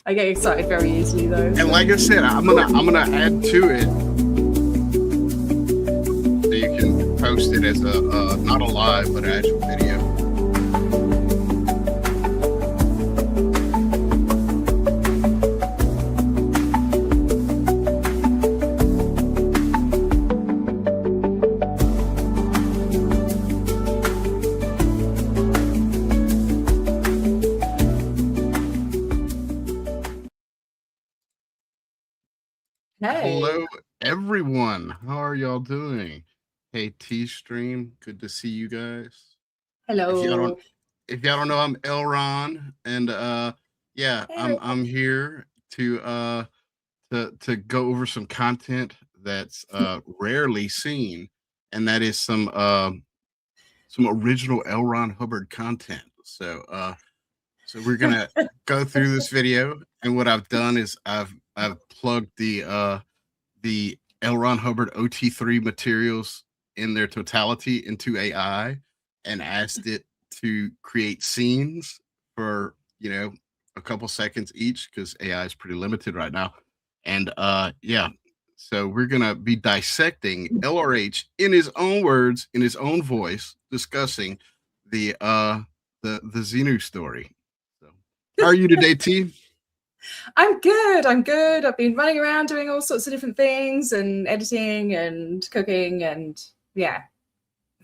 I get excited very easily though. And like I said, I'm gonna add to it so you can post it as a not a live but an actual video. Hey. Hello, everyone. How are y'all doing? Hey, T Stream. Good to see you guys. Hello. If y'all don't know, I'm Elron, and yeah, Hey. I'm here to go over some content that's rarely seen, and that is some original L. Ron Hubbard content. So we're gonna go through this video, and what I've done is I've plugged the L. Ron Hubbard OT3 materials in their totality into AI and asked it to create scenes for, a couple seconds each because AI is pretty limited right now. And yeah, so we're gonna be dissecting LRH in his own words, in his own voice, discussing the Xenu story. So how are you today, T? I'm good. I've been running around doing all sorts of different things and editing and cooking and yeah.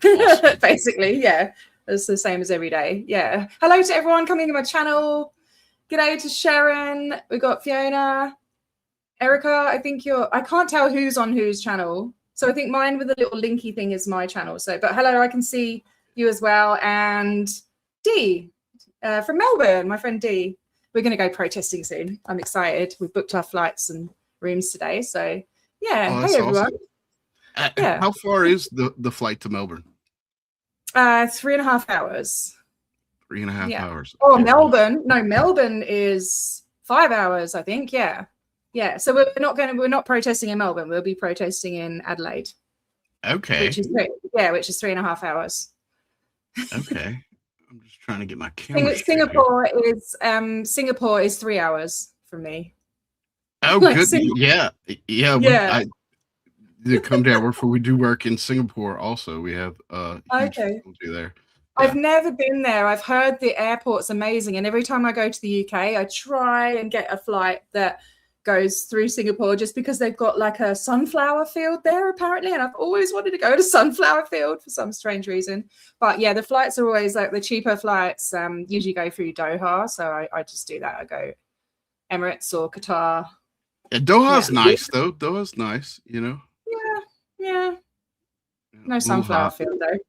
Awesome. Basically, yeah. It's the same as every day. Yeah. Hello to everyone coming to my channel. G'day to Sharon. We got Fiona. Erica, I think I can't tell who's on whose channel. So I think mine with the little linky thing is my channel. So, but hello, I can see you as well. And Dee from Melbourne, my friend Dee. We're going to go protesting soon. I'm excited. We've booked our flights and rooms today. So yeah. Hey, everyone. Awesome. Yeah. How far is the flight to Melbourne? 3.5 hours. 3.5 hours. Oh, Melbourne. No, Melbourne is 5 hours, I think. Yeah. Yeah. So we're not protesting in Melbourne. We'll be protesting in Adelaide. Okay. Which is 3.5 hours. Okay. I'm just trying to get my camera. Singapore is 3 hours from me. Oh, like good. Yeah. To come down. We do work in Singapore also. We have huge facility there. Yeah. I've never been there. I've heard the airport's amazing, and every time I go to the UK, I try and get a flight that goes through Singapore just because they've got like a sunflower field there apparently, and I've always wanted to go to sunflower field for some strange reason. But yeah, the flights are always like the cheaper flights usually go through Doha, so I just do that. I go Emirates or Qatar. Yeah, Doha's nice though. Doha's nice, Yeah. No sunflower field though.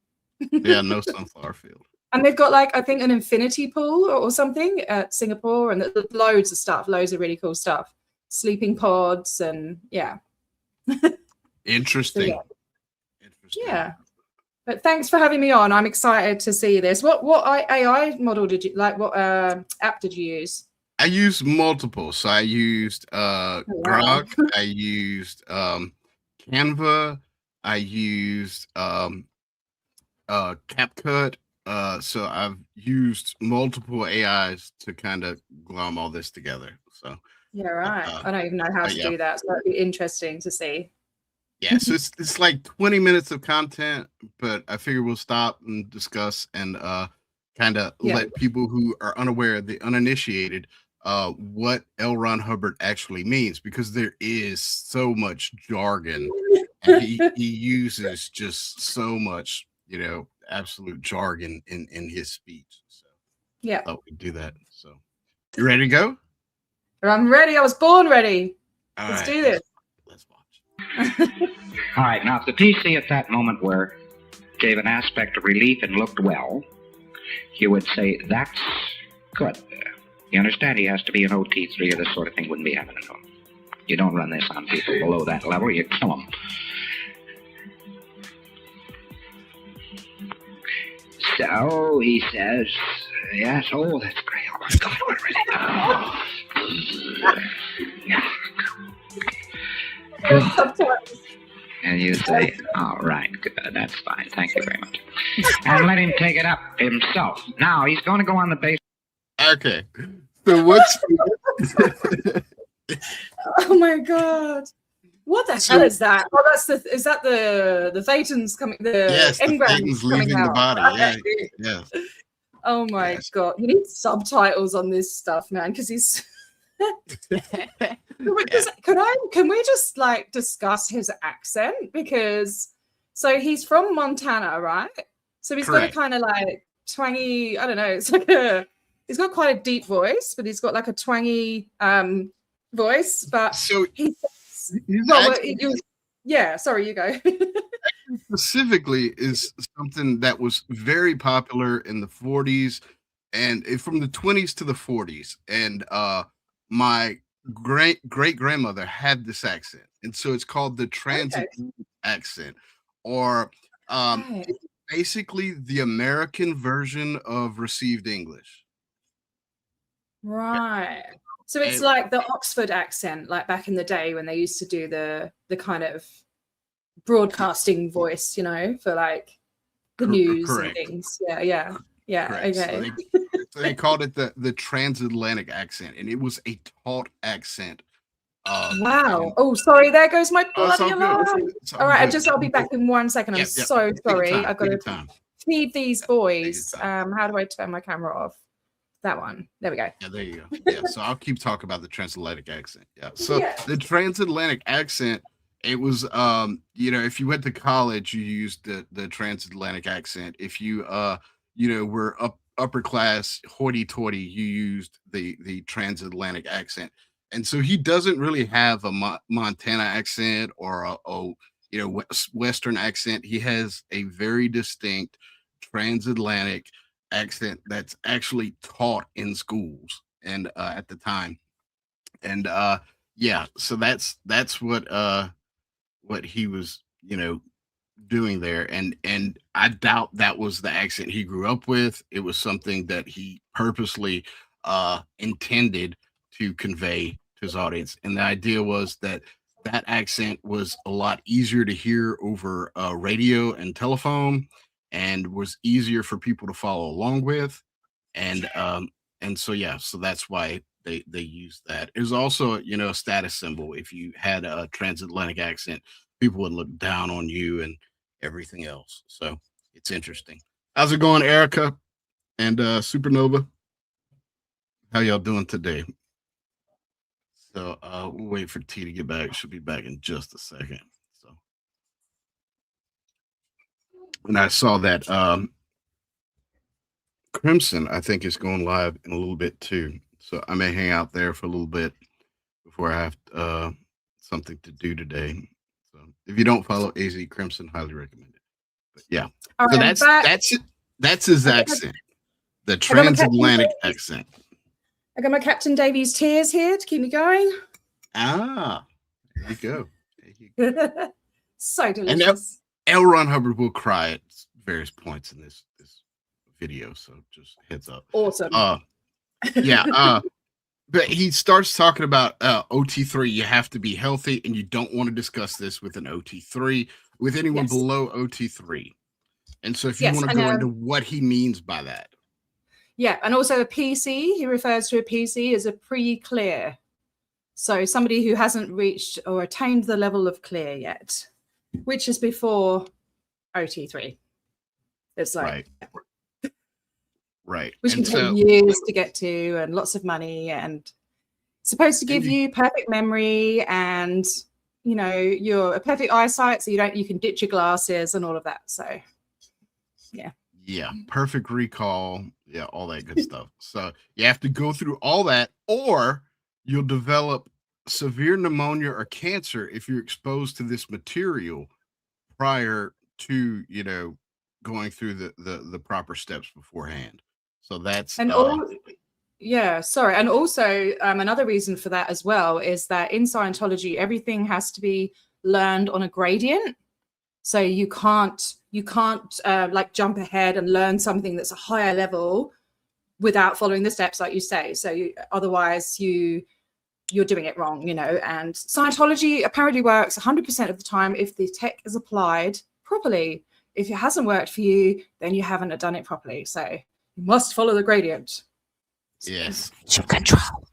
Yeah, no sunflower field. And they've got like, I think, an infinity pool or something at Singapore, and loads of stuff, loads of really cool stuff. Sleeping pods and yeah. Interesting. So, yeah. But thanks for having me on. I'm excited to see this. What AI model did you like? What app did you use? I used multiple. So I used Grok. I used Canva. I used CapCut. So I've used multiple AIs to kind of glom all this together. So yeah, right. I don't even know how to do that. So that'd be interesting to see. Yeah, so it's like 20 minutes of content, but I figure we'll stop and discuss and kind of let people who are unaware, the uninitiated, what L. Ron Hubbard actually means, because there is so much jargon and he uses just so much, absolute jargon in his speech. So yeah, I thought we'd do that. So you ready to go? I'm ready. I was born ready. Let's do this. Let's watch. All right, now if the PC at that moment gave an aspect of relief and looked well, you would say, that's good. You understand? He has to be an OT3 or this sort of thing wouldn't be happening at all. You don't run this on people below that level, you kill them. So, he says, yes, oh, that's great. Oh, my God, we're ready. And you say, all right, good, that's fine, thank you very much. And let him take it up himself. Now, he's going to go on the base. Okay, so what's Oh my god. What the hell is that? Oh, is that the Thetans coming, the yes, the engrams Thetans coming leaving out, the body. right? Yeah. Oh my Yes. god. You need subtitles on this stuff, man, because he's can we just like discuss his accent? Because so he's from Montana, right? So he's Correct. got a kind of like twangy, I don't know, it's like he's got quite a deep voice, but he's got like a twangy voice. But So he's yeah, sorry, you go. specifically is something that was very popular in the 40s and from the 20s to the 40s. And my great grandmother had this accent, and so it's called the transatlantic accent, or Right. basically the American version of received English. Right. So it's And- like the Oxford accent, like back in the day when they used to do the kind of broadcasting voice, you know, for like the news correct. and things. Yeah. Correct. Okay. So they called it the transatlantic accent, and it was a taught accent. Wow. Oh, sorry. There goes my bloody all good. alarm. All right. I'll be back in 1 second. I'm so sorry. I've got to feed these boys. How do I turn my camera off? That one. There we go. Yeah, there you go. Yeah. So I'll keep talking about the transatlantic accent. Yeah. So the transatlantic accent, it was if you went to college, you used the transatlantic accent. If you were upper class hoity-toity, you used the transatlantic accent. And so he doesn't really have a Montana accent or a Western accent. He has a very distinct transatlantic accent that's actually taught in schools and at the time. And so that's what he was doing there. And I doubt that was the accent he grew up with. It was something that he purposely intended to convey to his audience, and the idea was that accent was a lot easier to hear over radio and telephone, and was easier for people to follow along with. And so that's why they use that. It was also a status symbol. If you had a transatlantic accent, people would look down on you and everything else. So it's interesting. How's it going, Erica and Supernova? How y'all doing today? So we'll wait for T to get back. She'll be back in just a second. So, and I saw that Crimson, I think, is going live in a little bit too. So I may hang out there for a little bit before I have something to do today. So if you don't follow AZ Crimson, highly recommend it. But yeah, so that's his accent, the transatlantic accent. I got my Captain Davies tears here to keep me going. Ah, there you go. So delicious. And Elron Hubbard will cry at various points in this video, so just heads up. Awesome. But he starts talking about OT3. You have to be healthy, and you don't want to discuss this with an OT3, with anyone below OT3. And so if you want to go into what he means by that. Yeah, and also a PC, he refers to a PC as a pre-clear. So somebody who hasn't reached or attained the level of clear yet, which is before OT3. It's like... Right. Which can take years to get to, and lots of money, and supposed to give you perfect memory and, you're a perfect eyesight, so you can ditch your glasses and all of that. So, yeah. Yeah, perfect recall. Yeah, all that good stuff. So you have to go through all that, or you'll develop severe pneumonia or cancer if you're exposed to this material prior to, going through the proper steps beforehand. So that's and and also another reason for that as well is that in Scientology everything has to be learned on a gradient. So you can't like jump ahead and learn something that's a higher level without following the steps, like you say. So otherwise you're doing it wrong, And Scientology apparently works 100% of the time if the tech is applied properly. If it hasn't worked for you, then you haven't done it properly. So you must follow the gradient. Yes. Your control.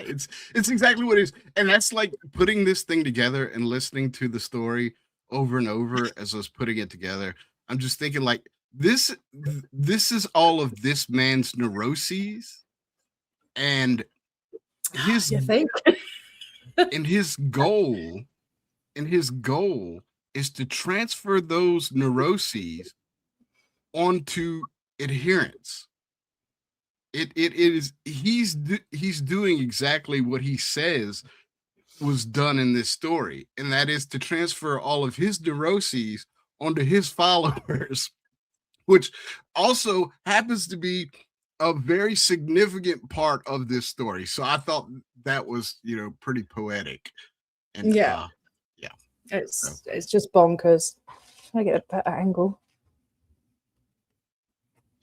it's exactly what it is. And that's like putting this thing together and listening to the story over and over as I was putting it together. I'm just thinking like this is all of this man's neuroses and his You think? and his goal is to transfer those neuroses onto adherents. It is he's doing exactly what he says was done in this story, and that is to transfer all of his neuroses onto his followers, which also happens to be a very significant part of this story. So I thought that was, pretty poetic. And Yeah. yeah. It's just bonkers. I get a better angle.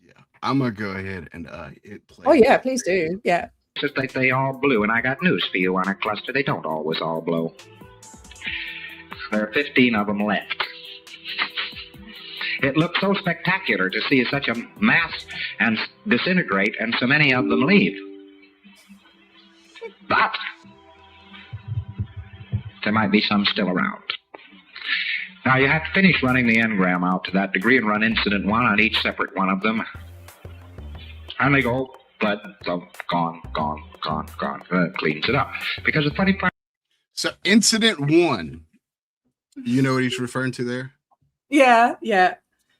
Yeah. I'm gonna go ahead and hit play. Oh yeah, please do. Yeah. Just like they all blew, and I got news for you on a cluster. They don't always all blow. There are 15 of them left. It looked so spectacular to see such a mass and disintegrate and so many of them leave. But there might be some still around. Now you have to finish running the engram out to that degree and run incident 1 on each separate one of them. And they go, but gone. Cleans it up. Because the funny part... So incident 1, you know what he's referring to there? Yeah.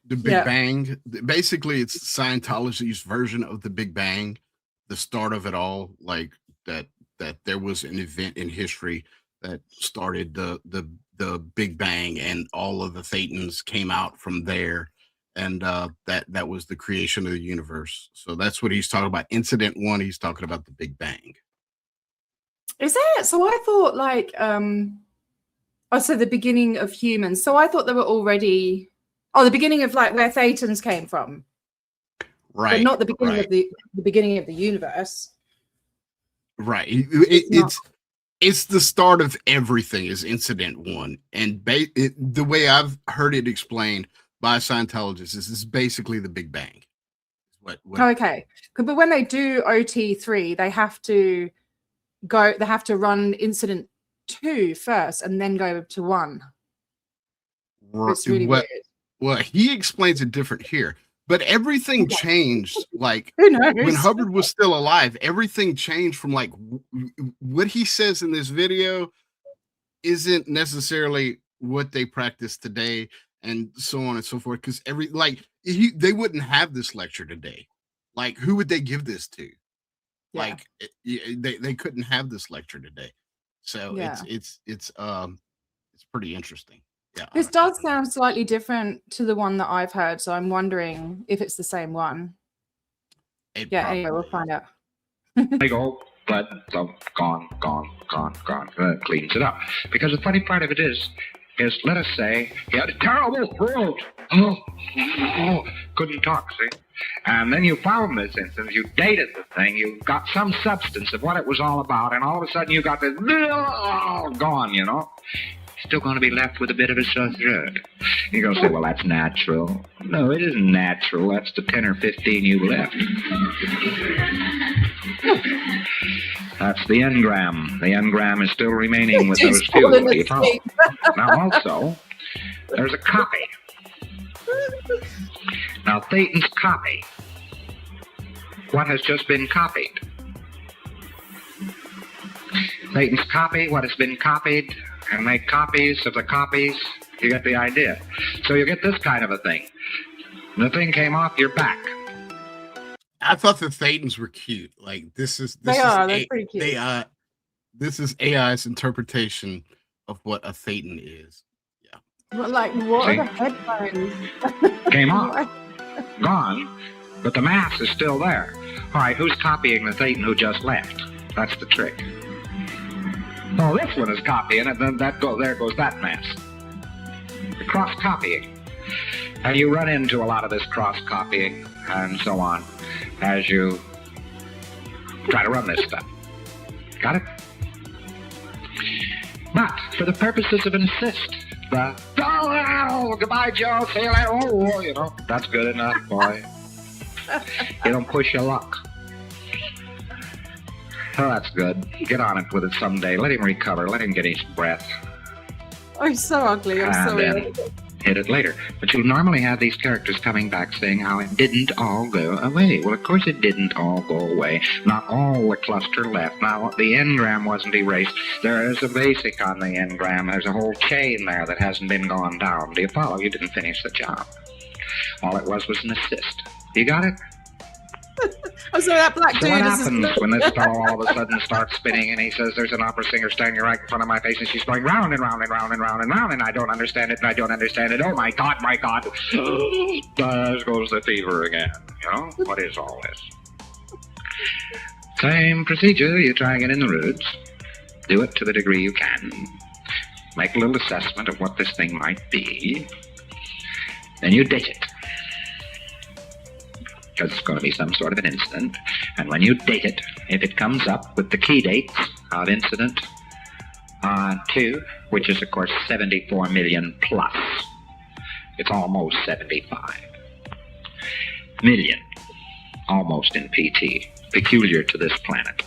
The Big Bang. Basically, it's Scientology's version of the Big Bang, the start of it all, like that there was an event in history that started the Big Bang, and all of the Thetans came out from there, and that was the creation of the universe. So that's what he's talking about. Incident 1, he's talking about the Big Bang. Is it? So I thought like so the beginning of humans. So I thought they were already the beginning of like where Thetans came from. Right. But not the beginning of the beginning of the universe. Right. It's the start of everything is incident 1. And the way I've heard it explained by Scientologists is basically the Big Bang. Okay. But when they do OT3, they have to run incident 2 first and then go to 1. It's really weird. Well, he explains it different here, but everything changed. Like Who knows? when Hubbard was still alive, everything changed from like what he says in this video isn't necessarily what they practice today, and so on and so forth. Because they wouldn't have this lecture today. Like, who would they give this to? Yeah. Like they couldn't have this lecture today. So it's pretty interesting. Yeah, this does sound slightly different to the one that I've heard, so I'm wondering if it's the same one. Anyway, we'll find out. They go, but gone. Cleans it up. Because the funny part of it is let us say he had a terrible throat. Couldn't talk, see? And then you found this instance, you dated the thing, you got some substance of what it was all about, and all of a sudden you got this gone, Still going to be left with a bit of a sore throat. You're going to say, well, that's natural. No, it isn't natural. That's the 10 or 15 you left. That's the engram. The engram is still remaining with those few. Now, also, there's a copy. Now, Thetans copy what has just been copied. Thetans copy what has been copied and make copies of the copies. You get the idea. So you get this kind of a thing. The thing came off your back. I thought the Thetans were cute. Like they're pretty cute. This is AI's interpretation of what a Thetan is. Yeah. Well, like what are the headphones? Came off. Gone. But the mass is still there. All right, who's copying the Thetan who just left? That's the trick. Oh, this one is copying it, then there goes that mass. The cross-copying. And you run into a lot of this cross-copying and so on as you try to run this stuff. Got it? But for the purposes of an assist, goodbye, Joe, see you later, that's good enough, boy. You don't push your luck. Oh, that's good. Get on it with it someday. Let him recover. Let him get his breath. Oh, he's so ugly. I'm And sorry. then hit it later. But you'll normally have these characters coming back saying how it didn't all go away. Well, of course it didn't all go away. Not all the cluster left. Now, the engram wasn't erased. There is a basic on the engram. There's a whole chain there that hasn't been gone down. Do you follow? You didn't finish the job. All it was an assist. You got it? I'm sorry, that black So dude what is happens when this doll all of a sudden starts spinning and he says there's an opera singer standing right in front of my face and she's going round and round and round and round and round and I don't understand it and I don't understand it. Oh my God, my God. There goes the fever again. You know, what is all this? Same procedure, you try again in the roots. Do it to the degree you can. Make a little assessment of what this thing might be. Then you date it. Because it's going to be some sort of an incident. And when you date it, if it comes up with the key dates of incident 2, which is, of course, 74 million plus. It's almost 75 million, almost in PT, peculiar to this planet.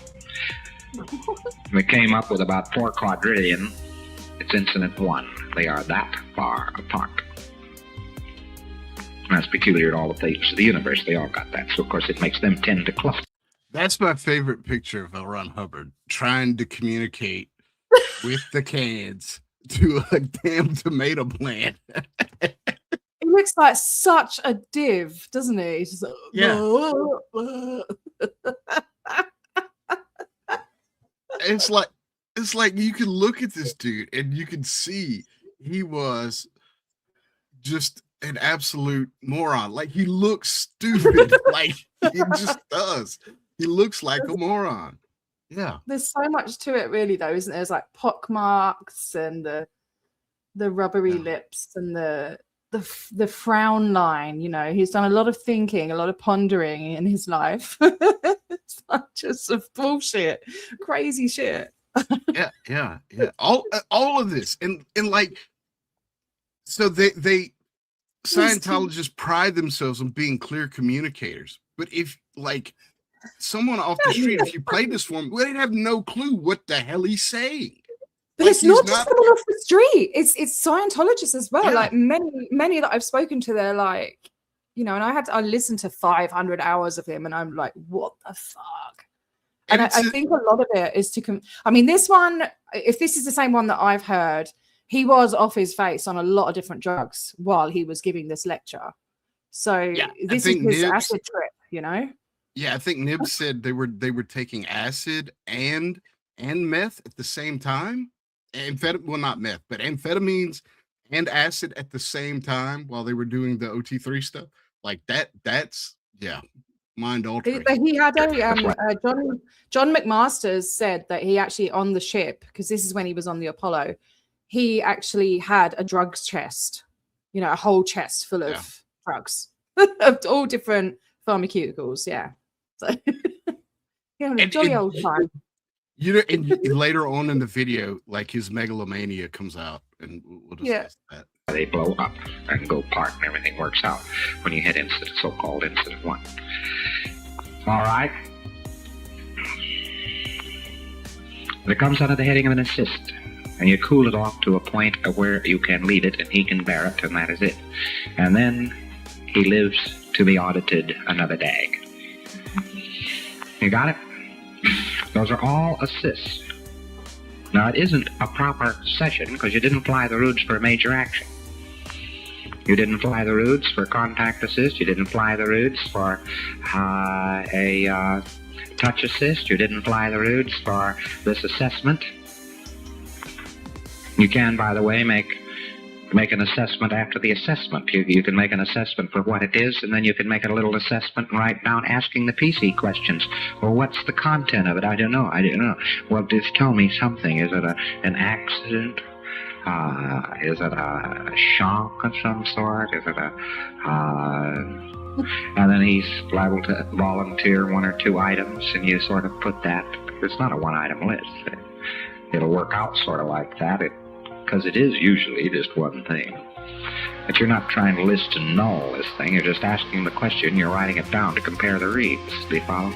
We came up with about 4 quadrillion. It's incident 1. They are that far apart. That's peculiar to all the places of the universe. They all got that. So, of course, it makes them tend to cluster. That's my favorite picture of Elron Hubbard trying to communicate with the cans to a damn tomato plant. He looks like such a div, doesn't he? He's just like, Yeah. It's like you can look at this dude and you can see he was just an absolute moron. Like he looks stupid. Like he just does. He looks like a moron. Yeah. There's so much to it, really, though, isn't there? There's like pock marks and the rubbery lips and the frown line. You know, he's done a lot of thinking, a lot of pondering in his life. It's not just some bullshit, crazy shit. Yeah. All of this and like, so they Scientologists pride themselves on being clear communicators, but if like someone off the street, if you played this for him, they'd have no clue what the hell he's saying. But Like, it's not he's just someone off the street. It's Scientologists as well. Yeah. Like many that I've spoken to, they're like, you know, and I listened to 500 hours of him, and I'm like, what the fuck? And I think a lot of it is I mean, this one, if this is the same one that I've heard, he was off his face on a lot of different drugs while he was giving this lecture. So this is his acid trip, you know? Yeah, I think Nibs said they were taking acid and meth at the same time. Well, not meth, but amphetamines and acid at the same time while they were doing the OT3 stuff. Like that's mind altering. But he had John McMasters said that he actually on the ship, because this is when he was on the Apollo, he actually had a drugs chest, you know, a whole chest full of drugs of all different pharmaceuticals. Yeah. So a jolly old time. You know, and later on in the video, like his megalomania comes out, and we'll discuss that. They blow up and go apart and everything works out when you hit so-called incident 1. All right. But it comes under the heading of an assist. And you cool it off to a point of where you can leave it and he can bear it, and that is it. And then he lives to be audited another day. You got it? Those are all assists. Now, it isn't a proper session because you didn't fly the roots for a major action. You didn't fly the roots for contact assist. You didn't fly the roots for a touch assist. You didn't fly the roots for this assessment. You can, by the way, make an assessment after the assessment. You can make an assessment for what it is, and then you can make a little assessment and write down asking the PC questions. Well, what's the content of it? I don't know. Well, just tell me something. Is it an accident? Is it a shock of some sort? Is it and then he's liable to volunteer 1 or 2 items, and you sort of put that. It's not a 1-item list. It'll work out sort of like that. Because it is usually just one thing. But you're not trying to list and null this thing. You're just asking the question. You're writing it down to compare the reads. Do you follow?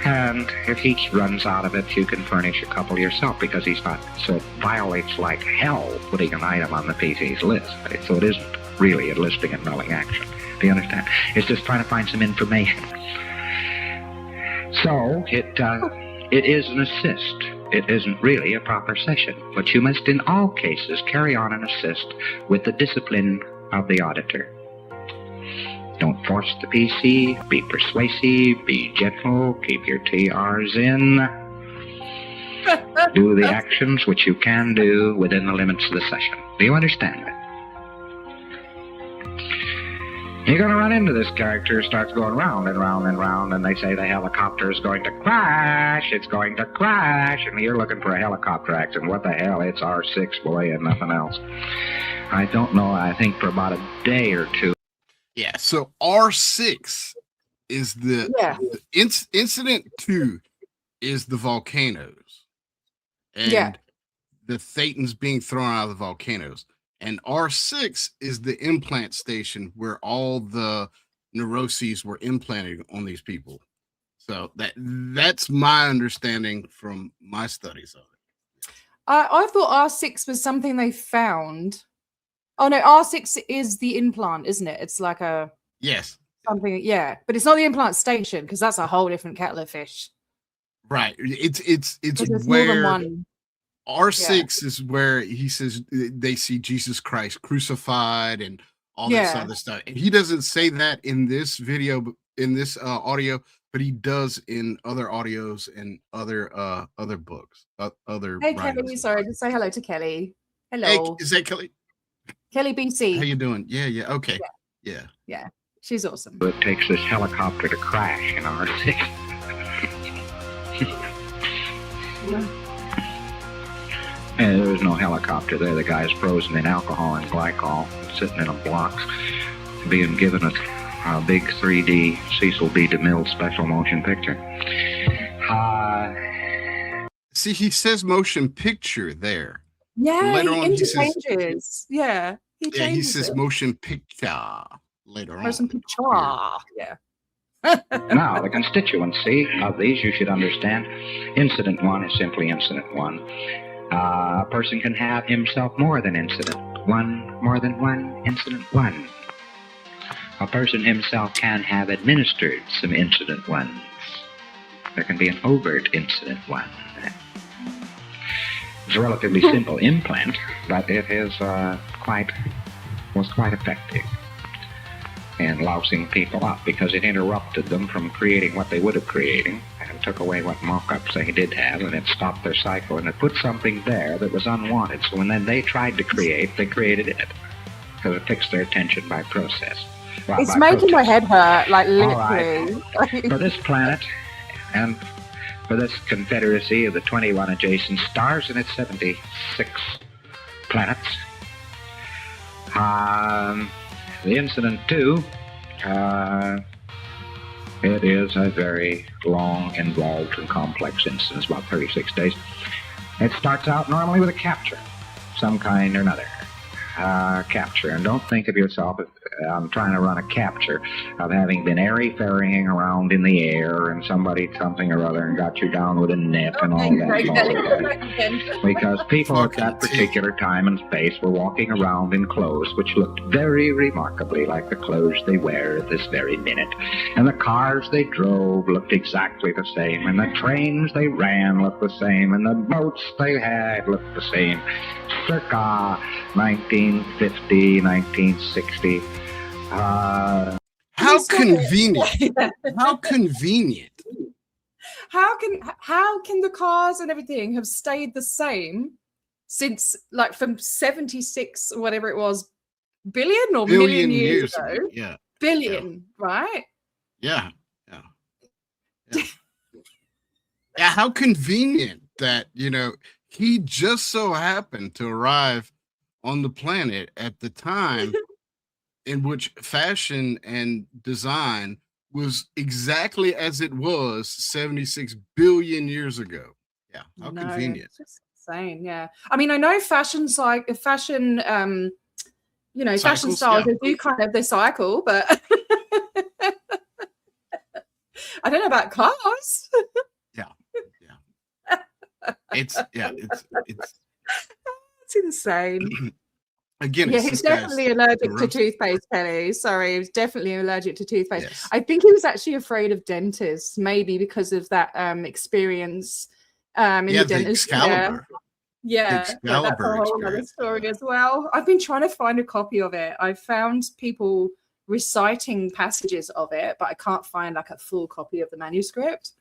And if he runs out of it, you can furnish a couple yourself, because he's not, so it violates like hell putting an item on the PC's list. So it isn't really enlisting and nulling action. Do you understand? It's just trying to find some information. So it is an assist. It isn't really a proper session, but you must in all cases carry on and assist with the discipline of the auditor. Don't force the PC, be persuasive, be gentle, keep your TRs in. Do the actions which you can do within the limits of the session. Do you understand it? You're going to run into this character who starts going round and round and round, and they say the helicopter is going to crash, it's going to crash, and you're looking for a helicopter accident. What the hell, it's R6, boy, and nothing else. I don't know, I think for about a day or two. Yeah, so R6 is the incident 2 is the volcanoes. And the Thetans being thrown out of the volcanoes. And R6 is the implant station where all the neuroses were implanted on these people. So that's my understanding from my studies of it. I thought R6 was something they found. Oh no, R6 is the implant, isn't it? It's like a something, but it's not the implant station, because that's a whole different kettle of fish. Right. It's more than one. R6 is where he says they see Jesus Christ crucified and all this other stuff. And he doesn't say that in this video, in this audio, but he does in other audios and other books. Hey Kelly, sorry, just say hello to Kelly. Hello. Hey, is that Kelly? Kelly BC. How you doing? Yeah. Okay. Yeah. She's awesome. It takes this helicopter to crash in R6. And there was no helicopter there. The guy's frozen in alcohol and glycol, sitting in a box, being given a big 3D Cecil B. DeMille special motion picture. See, he says motion picture there. Yeah, later he on, interchanges. He says motion picture later motion on. Picture. Yeah. Now, the constituency of these, you should understand. Incident 1 is simply incident 1. A person can have himself more than incident 1, more than 1, incident 1. A person himself can have administered some incident 1s. There can be an overt incident 1. It's a relatively simple implant, but it is was quite effective in lousing people up, because it interrupted them from creating what they would have created and took away what mock-ups they did have, and it stopped their cycle, and it put something there that was unwanted. So when then they tried to create, they created it, because it fixed their attention by process. Well, it's making my head hurt, like literally. Right. For this planet and for this confederacy of the 21 adjacent stars and its 76 planets, the incident 2, it is a very long, involved, and complex incident. It's about 36 days. It starts out normally with a capture, some kind or another. Capture, and don't think of yourself as I'm trying to run a capture of having been airy-ferrying around in the air and somebody something or other and got you down with a net and all that. Because people at that particular time and space were walking around in clothes which looked very remarkably like the clothes they wear at this very minute. And the cars they drove looked exactly the same, and the trains they ran looked the same, and the boats they had looked the same. Circa 1950, 1960. How convenient. How convenient. How can the cars and everything have stayed the same since, like, from 76 or whatever it was, billion or million years ago? Yeah. Billion, right? Yeah. Yeah, how convenient that, he just so happened to arrive on the planet at the time in which fashion and design was exactly as it was 76 billion years ago. Yeah, how convenient. It's just insane, yeah. I mean, I know fashion styles, they do kind of, they cycle, but I don't know about class. Yeah. It's It's insane. again. Yeah, It's he's this guy's definitely allergic to gross. toothpaste, Kelly. Sorry, he was definitely allergic to toothpaste. Yes. I think he was actually afraid of dentists, maybe because of that experience in Yeah, the the dentist. Excalibur. Yeah, but that's a Excalibur whole other experience. story as well. I've been trying to find a copy of it. I found people reciting passages of it, but I can't find like a full copy of the manuscript.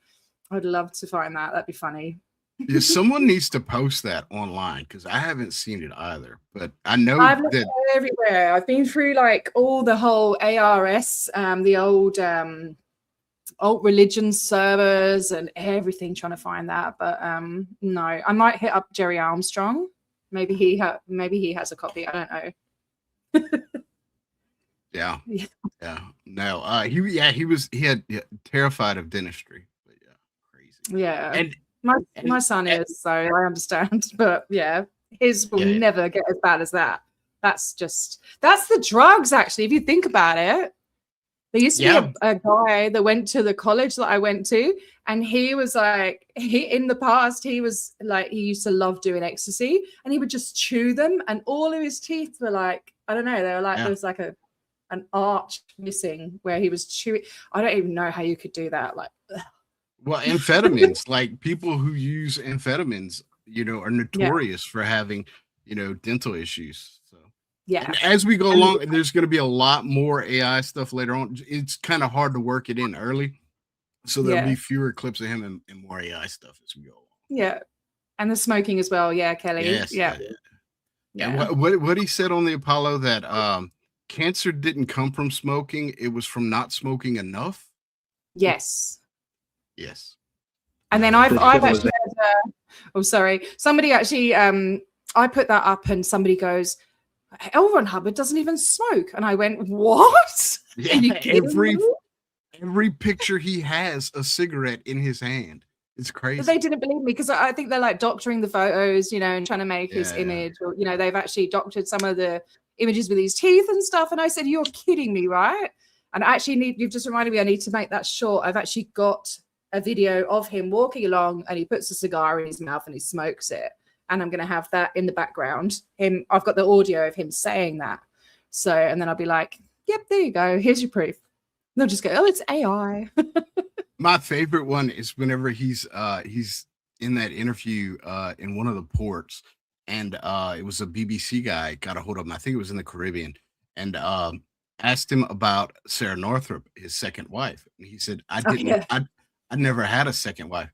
I'd love to find that. That'd be funny. Yeah, someone needs to post that online because I haven't seen it either. But I know I've looked that everywhere. I've been through like all the whole ARS, the old alt religion servers and everything, trying to find that. But no, I might hit up Jerry Armstrong. Maybe he has a copy. I don't know. yeah. Yeah. No, he had terrified of dentistry. But yeah, crazy. Yeah. And my son is, so I understand. But yeah, his will Yeah. never get as bad as that. That's the drugs, actually, if you think about it. There used to be a guy that went to the college that I went to, and he was like, in the past, he used to love doing ecstasy, and he would just chew them, and all of his teeth were like, I don't know, they were like, there was like an arch missing where he was chewing. I don't even know how you could do that. Like, well, amphetamines, like people who use amphetamines, are notorious for having, dental issues. So yeah. and as we go along, there's going to be a lot more AI stuff later on. It's kind of hard to work it in early, so there'll be fewer clips of him and more AI stuff as we go along. Yeah, and the smoking as well. Yeah, Kelly. Yes, yeah. And what he said on the Apollo, that cancer didn't come from smoking; it was from not smoking enough. Yes. Yes. And then I've actually had, somebody actually I put that up and somebody goes, Elron Hubbard doesn't even smoke. And I went, what? Yeah, every picture he has a cigarette in his hand. It's crazy. But they didn't believe me because I think they're like doctoring the photos, and trying to make his image, or they've actually doctored some of the images with his teeth and stuff. And I said, you're kidding me, right? And actually you've just reminded me, I need to make that short. I've actually got a video of him walking along and he puts a cigar in his mouth and he smokes it. And I'm going to have that in the background. I've got the audio of him saying that. So, and then I'll be like, yep, there you go. Here's your proof. And they'll just go, oh, it's AI. My favorite one is whenever he's in that interview in one of the ports, and it was a BBC guy got a hold of him. I think it was in the Caribbean, and asked him about Sarah Northrop, his second wife. And he said, I never had a second wife.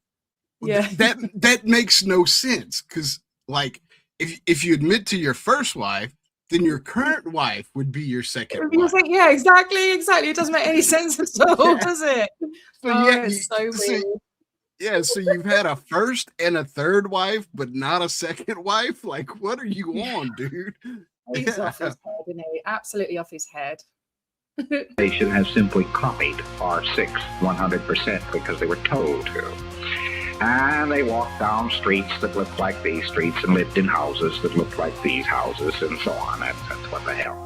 Yeah. That makes no sense, because like if you admit to your first wife, then your current wife would be your second wife. Like, yeah, exactly. It doesn't make any sense at all, does it? So it's so weird. Yeah, so you've had a first and a third wife, but not a second wife. Like, what are you on, dude? He's off his head, isn't he? Absolutely off his head. Nation has simply copied R6 100% because they were told to. And they walked down streets that looked like these streets and lived in houses that looked like these houses and so on. That's what the hell.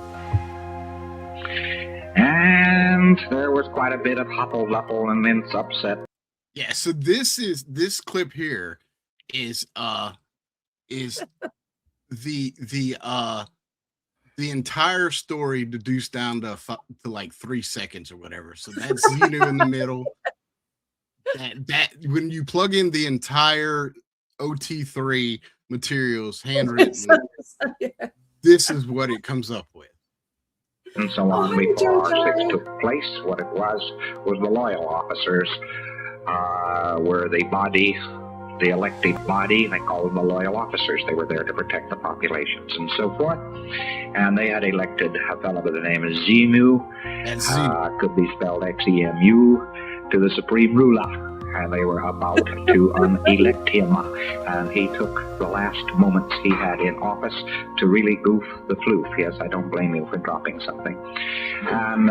And there was quite a bit of huffle-luffle and then upset. Yeah, so this clip here is the entire story reduced down to like 3 seconds or whatever. So that's Xenu in the middle. That when you plug in the entire OT3 materials handwritten, this is what it comes up with. And so on. Before R6 took place, what it was the loyal officers were the body, the elected body. They called them the loyal officers. They were there to protect the populations and so forth. And they had elected a fellow by the name of Xenu. Could be spelled Xemu, to the supreme ruler. And they were about to unelect him. And he took the last moments he had in office to really goof the floof. Yes, I don't blame you for dropping something. And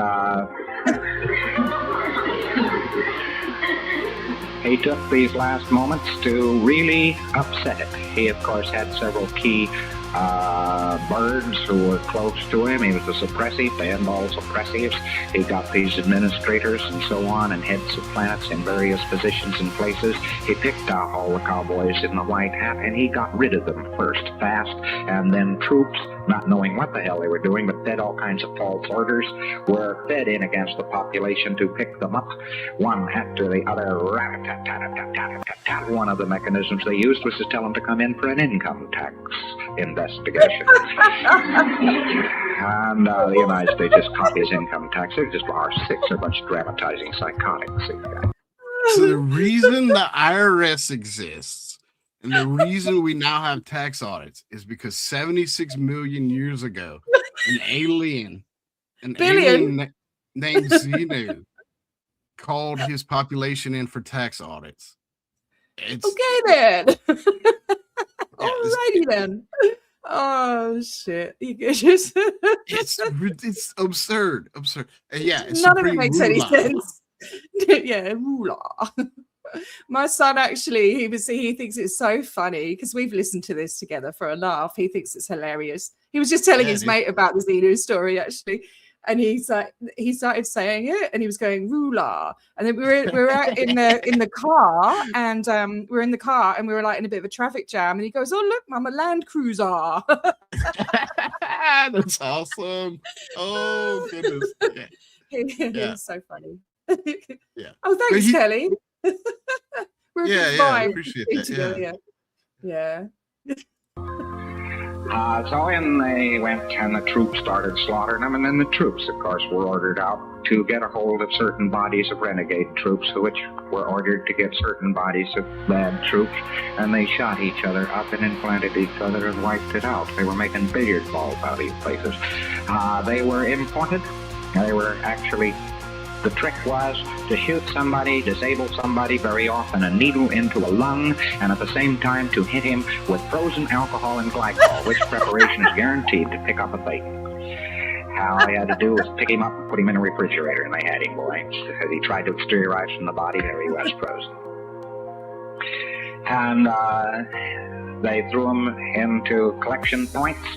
he took these last moments to really upset it. He, of course, had several key birds who were close to him. He was a suppressive, banned all suppressives. He got these administrators and so on and heads of planets in various positions and places. He picked out all the cowboys in the white hat, and he got rid of them first fast, and then troops, not knowing what the hell they were doing, but fed all kinds of false orders, were fed in against the population to pick them up, one after the other. One of the mechanisms they used was to tell them to come in for an income tax investigation. And the United States just copies income tax. They're just R6. They're a bunch of dramatizing psychotics. So the reason the IRS exists and the reason we now have tax audits is because 76 million years ago, an alien named Xenu called his population in for tax audits. Okay then. Alrighty then. Oh shit! You just it's absurd. Yeah, none of it makes any sense. Yeah, ruler. My son actually, he thinks it's so funny because we've listened to this together for a laugh. He thinks it's hilarious. He was just telling his mate about the Xenu story actually, and he started saying it, and he was going ruler. And then we were out in the car, and we were in the car, and we were like in a bit of a traffic jam, and he goes, "Oh look, Mum, a Land Cruiser." That's awesome. Oh goodness. It's so funny. Yeah. Oh, thanks, Kelly. We're I appreciate that. Yeah. So in they went, and the troops started slaughtering them, and then the troops, of course, were ordered out to get a hold of certain bodies of renegade troops, which were ordered to get certain bodies of bad troops, and they shot each other up and implanted each other and wiped it out. They were making billiard balls out of these places. They were imported. They were actually... The trick was to shoot somebody, disable somebody, very often a needle into a lung, and at the same time to hit him with frozen alcohol and glycol, which preparation is guaranteed to pick up a bait. All he had to do was pick him up and put him in a refrigerator, and they had him, boy. As he tried to exteriorize from the body, there he was, frozen. And they threw him into collection points,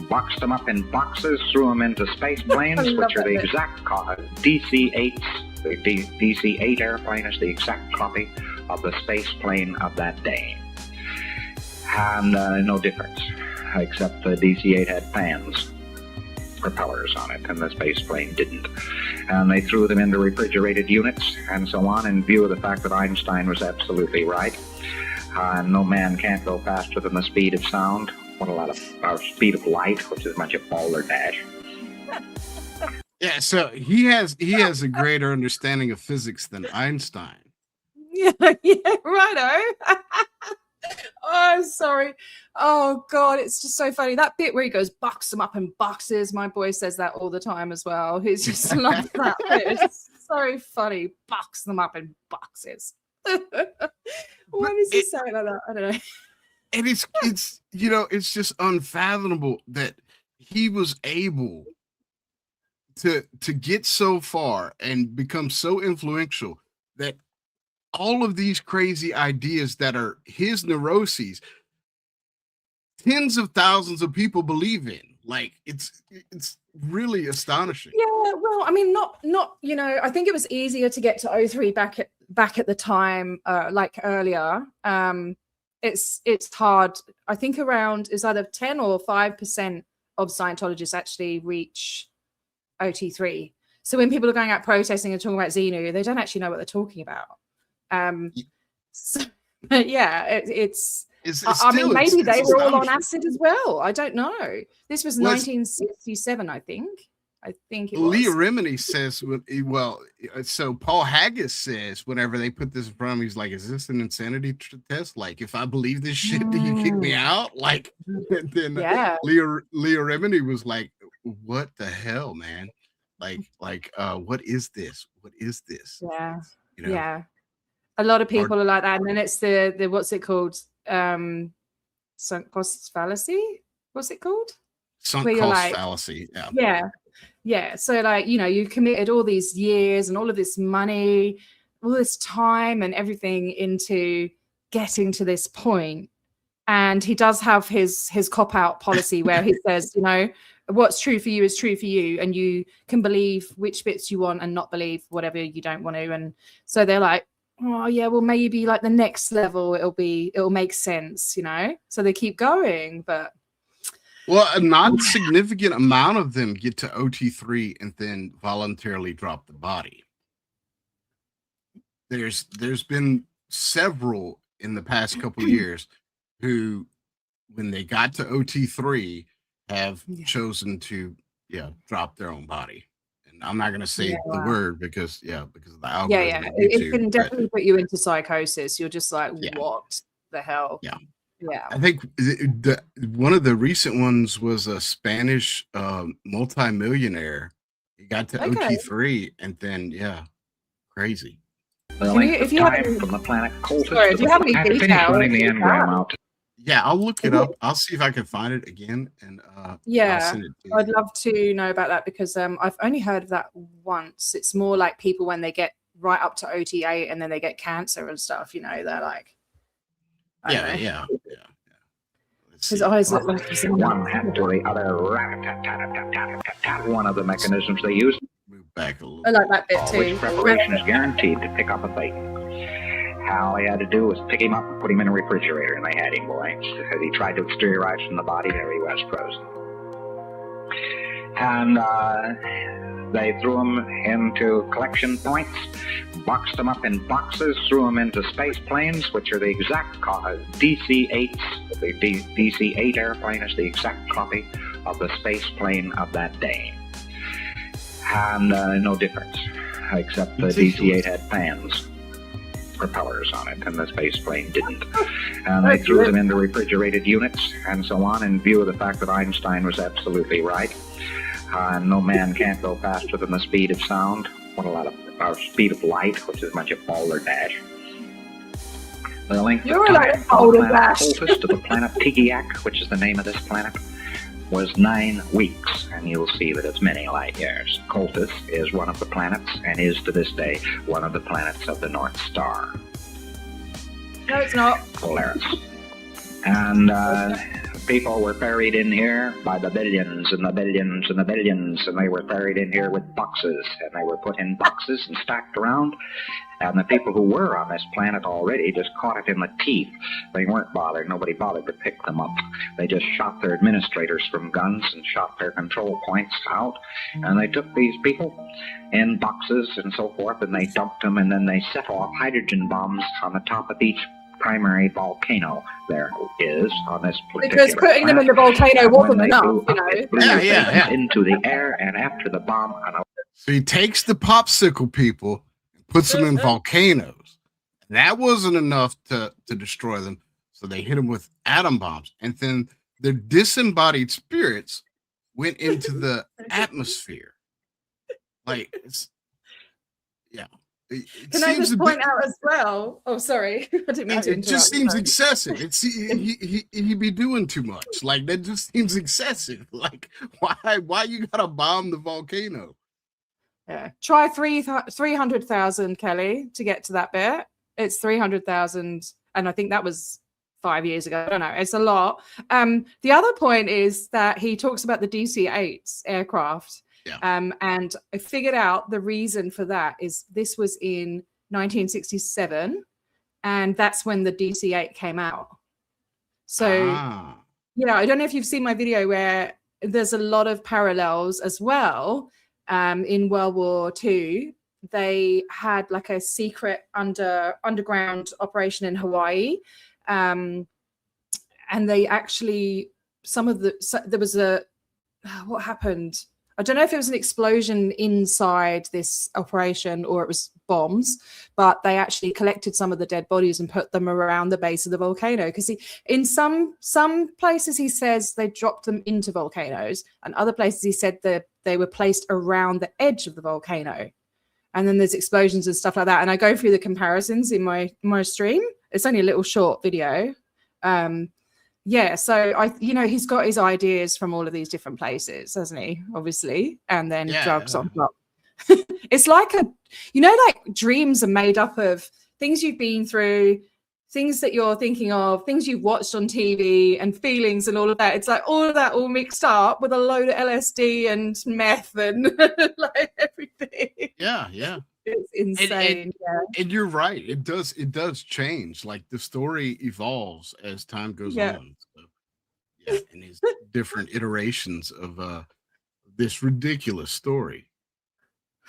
boxed them up in boxes, threw them into space planes, which are the exact DC-8s. The DC-8 airplane is the exact copy of the space plane of that day. And no difference, except the DC-8 had fans, propellers on it, and the space plane didn't. And they threw them into refrigerated units and so on, in view of the fact that Einstein was absolutely right. No man can't go faster than the speed of sound. What a lot of speed of light, which is much of balderdash. Yeah, so he has a greater understanding of physics than Einstein. Yeah, righto. Oh, sorry. Oh God, it's just so funny. That bit where he goes, box them up in boxes. My boy says that all the time as well. He's just loves that bit. It's so funny. Box them up in boxes. Why does he say it like that? I don't know. And it's it's just unfathomable that he was able to get so far and become so influential that all of these crazy ideas that are his neuroses, tens of thousands of people believe in. Like it's really astonishing. Yeah, well, I mean, not I think it was easier to get to O3 back at the time, like earlier. It's hard. I think around is either 10 or 5% of Scientologists actually reach OT3. So when people are going out protesting and talking about Xenu, they don't actually know what they're talking about. So, yeah, it's I mean, maybe they were all on acid as well. I don't know. This was 1967, I think. I think it was. Leah Remini says, so Paul Haggis says, whenever they put this in front of him, he's like, is this an insanity test? Like, if I believe this shit, do you kick me out? Like, then Leah Remini was like, what the hell, man? Like, what is this? What is this? Yeah. Yeah. A lot of people are like that. And then it's the what's it called? Sunk cost fallacy. What's it called? Sunk cost fallacy. Yeah. So like, you committed all these years and all of this money, all this time and everything into getting to this point. And he does have his cop-out policy where he says, you know, what's true for you is true for you, and you can believe which bits you want and not believe whatever you don't want to. And so they're like, oh yeah, well maybe like the next level it'll make sense, you know. So they keep going, but well, a non-significant amount of them get to OT3 and then voluntarily drop the body. There's been several in the past couple of years who, when they got to OT3, have chosen to drop their own body. And I'm not going to say the word because of the algorithm. It can definitely put you into psychosis. You're just like, what the hell? I think one of the recent ones was a Spanish multimillionaire. He got to OT3 and then crazy. If you have from the planet Cultus, if you have any details, running the engram out. Yeah, I'll look it up. I'll see if I can find it again, and I'll send it to you. I'd love to know about that because I've only heard of that once. It's more like people when they get right up to OT8 and then they get cancer and stuff. You know, they're like, his eyes look like one after the other. One of the mechanisms they use. Move back a little. I like that bit too. Which preparation is guaranteed to pick up a thing. All they had to do was pick him up and put him in a refrigerator, and they had him, boy. As he tried to exteriorize from the body, there he was, frozen. And they threw him into collection points, boxed them up in boxes, threw them into space planes, which are the exact DC-8s. The DC-8 airplane is the exact copy of the space plane of that day. And no difference, except the DC-8 had fans. Propellers on it, and the space plane didn't. And they threw them into refrigerated units and so on, in view of the fact that Einstein was absolutely right. No man can't go faster than the speed of sound. What a lot of speed of light, which is a bunch of balderdash. The length of time from the planet Cultus to the planet Tigiak, which is the name of this planet, was 9 weeks, and you'll see that it's many light years. Cultus is one of the planets, and is to this day one of the planets of the North Star. No, it's not. Polaris. And people were buried in here by the billions and the billions and the billions, and they were buried in here with boxes, and they were put in boxes and stacked around. And the people who were on this planet already just caught it in the teeth. They weren't bothered. Nobody bothered to pick them up. They just shot their administrators from guns and shot their control points out. And they took these people in boxes and so forth, and they dumped them, and then they set off hydrogen bombs on the top of each primary volcano there is on this particular because putting them in the volcano wasn't enough, you know. Into the air, and after the bomb. So he takes the popsicle people, puts them in volcanoes. That wasn't enough to destroy them. So they hit them with atom bombs. And then their disembodied spirits went into the atmosphere. Like, it's, Can I just point out as well? Oh, sorry. I didn't mean to interrupt. It just seems excessive. He be doing too much. Like, that just seems excessive. Like, why you gotta bomb the volcano? Yeah, try 300,000, Kelly, to get to that bit. It's 300,000, and I think that was 5 years ago. I don't know. It's a lot. The other point is that he talks about the DC-8s aircraft, and I figured out the reason for that is this was in 1967, and that's when the DC-8 came out. So, I don't know if you've seen my video where there's a lot of parallels as well. In World War II, they had like a secret underground operation in Hawaii, and they actually there was what happened? I don't know if it was an explosion inside this operation or it was bombs, but they actually collected some of the dead bodies and put them around the base of the volcano. Because in some places he says they dropped them into volcanoes, and other places he said that they were placed around the edge of the volcano. And then there's explosions and stuff like that. And I go through the comparisons in my stream. It's only a little short video. So he's got his ideas from all of these different places, hasn't he? Obviously, and then drugs on top. It's like like dreams are made up of things you've been through, things that you're thinking of, things you've watched on TV, and feelings and all of that. It's like all of that all mixed up with a load of LSD and meth and like everything. Yeah, yeah. It's insane. And you're right. It does change. Like the story evolves as time goes on. So, yeah, and these different iterations of this ridiculous story.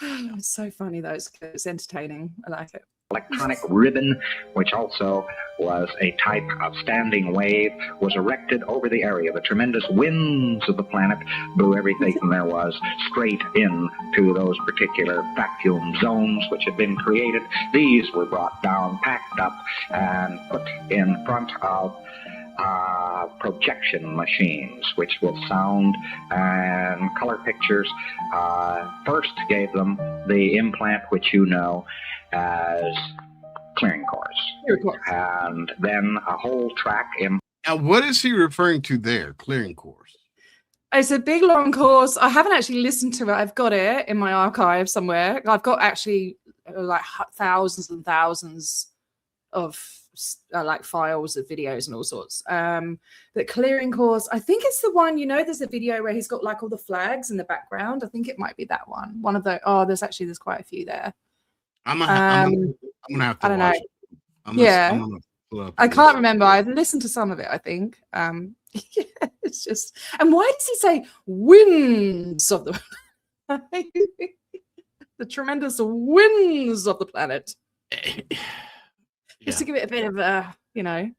It's so funny though. It's entertaining. I like it. Electronic ribbon, which also was a type of standing wave, was erected over the area. The tremendous winds of the planet blew everything there was straight into those particular vacuum zones which had been created. These were brought down, packed up, and put in front of projection machines, which with sound and color pictures first gave them the implant which you know as clearing course, and then a whole track in. Now, what is he referring to there? Clearing course. It's a big long course. I haven't actually listened to it. I've got it in my archive somewhere. I've got actually like thousands and thousands of like files of videos and all sorts. The clearing course, I think it's the one, you know, there's a video where he's got like all the flags in the background. I think it might be that one. One of the, there's quite a few there. I'm gonna have to I don't know. I can't remember. I've listened to some of it, I think. Yeah, it's just, and why does he say winds of the the tremendous winds of the planet? Just to give it a bit of a, you know,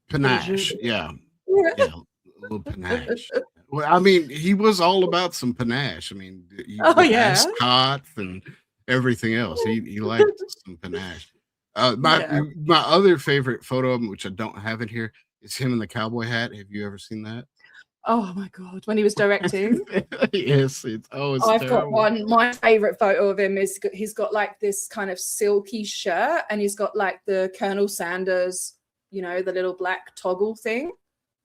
panache. Yeah, a little panache. Well, I mean, he was all about some panache. I mean, ascot and everything else. He liked some panache. My other favorite photo of him, which I don't have in here, is him in the cowboy hat. Have you ever seen that? Oh my god, when he was directing. Yes, I've got one. My favorite photo of him is he's got like this kind of silky shirt, and he's got like the Colonel Sanders, you know, the little black toggle thing.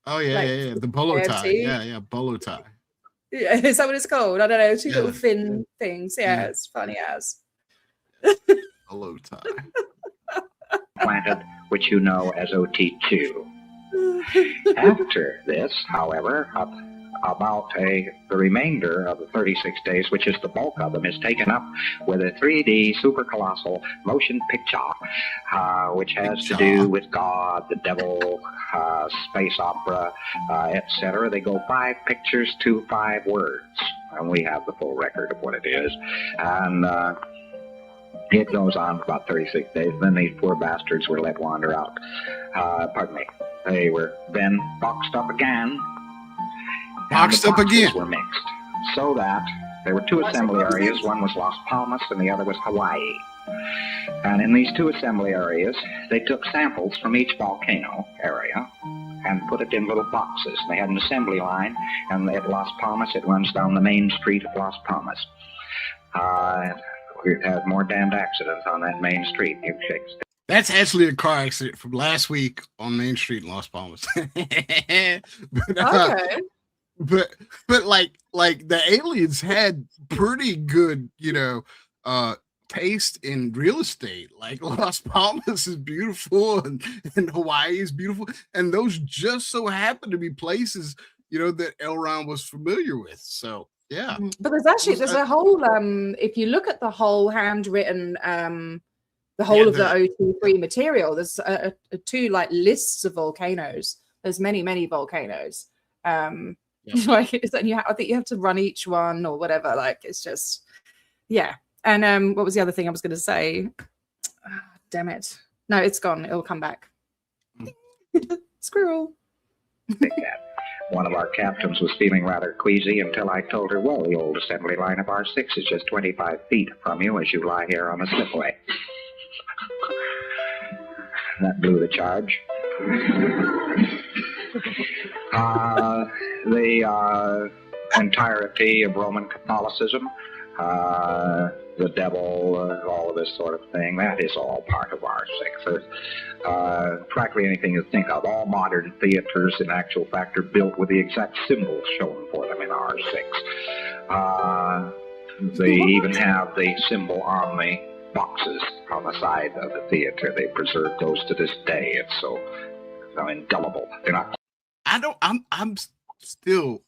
Oh yeah, the bolo tie. Yeah, bolo tie. Yeah, is that what it's called? I don't know. Two little thin things. Yeah, it's funny as. Bolo tie. Planted, which you know as OT2. After this, however, about the remainder of the 36 days, which is the bulk of them, is taken up with a 3D super colossal motion picture, which has to do with God, the devil, space opera, etc. They go 5 pictures to 5 words, and we have the full record of what it is. And it goes on for about 36 days. Then these poor bastards were let wander out. They were then boxed up again. Boxed up again. Were mixed, so that there were 2 assembly areas. One was Las Palmas, and the other was Hawaii. And in these 2 assembly areas, they took samples from each volcano area and put it in little boxes. They had an assembly line, and at Las Palmas, it runs down the main street of Las Palmas. We've had more damned accidents on that main street. That's actually a car accident from last week on Main Street in Las Palmas. But like the aliens had pretty good, you know, taste in real estate. Like Las Palmas is beautiful and Hawaii is beautiful, and those just so happen to be places, you know, that Elron was familiar with. So yeah. But there's a whole if you look at the whole handwritten the whole of the OT3 material, there's 2 like lists of volcanoes. There's many volcanoes. Like I think you have to run each one or whatever. Like it's just And what was the other thing I was going to say? Damn it! No, it's gone. It'll come back. Squirrel. One of our captains was feeling rather queasy until I told her, well, the old assembly line of R6 is just 25 feet from you as you lie here on the slipway. That blew the charge. The entirety of Roman Catholicism, the devil, all of this sort of thing, that is all part of R6. Practically anything you think of, all modern theaters in actual fact are built with the exact symbols shown for them in R6. They even have the symbol on the boxes on the side of the theater. They preserve those to this day. It's so indelible. They're not. I'm still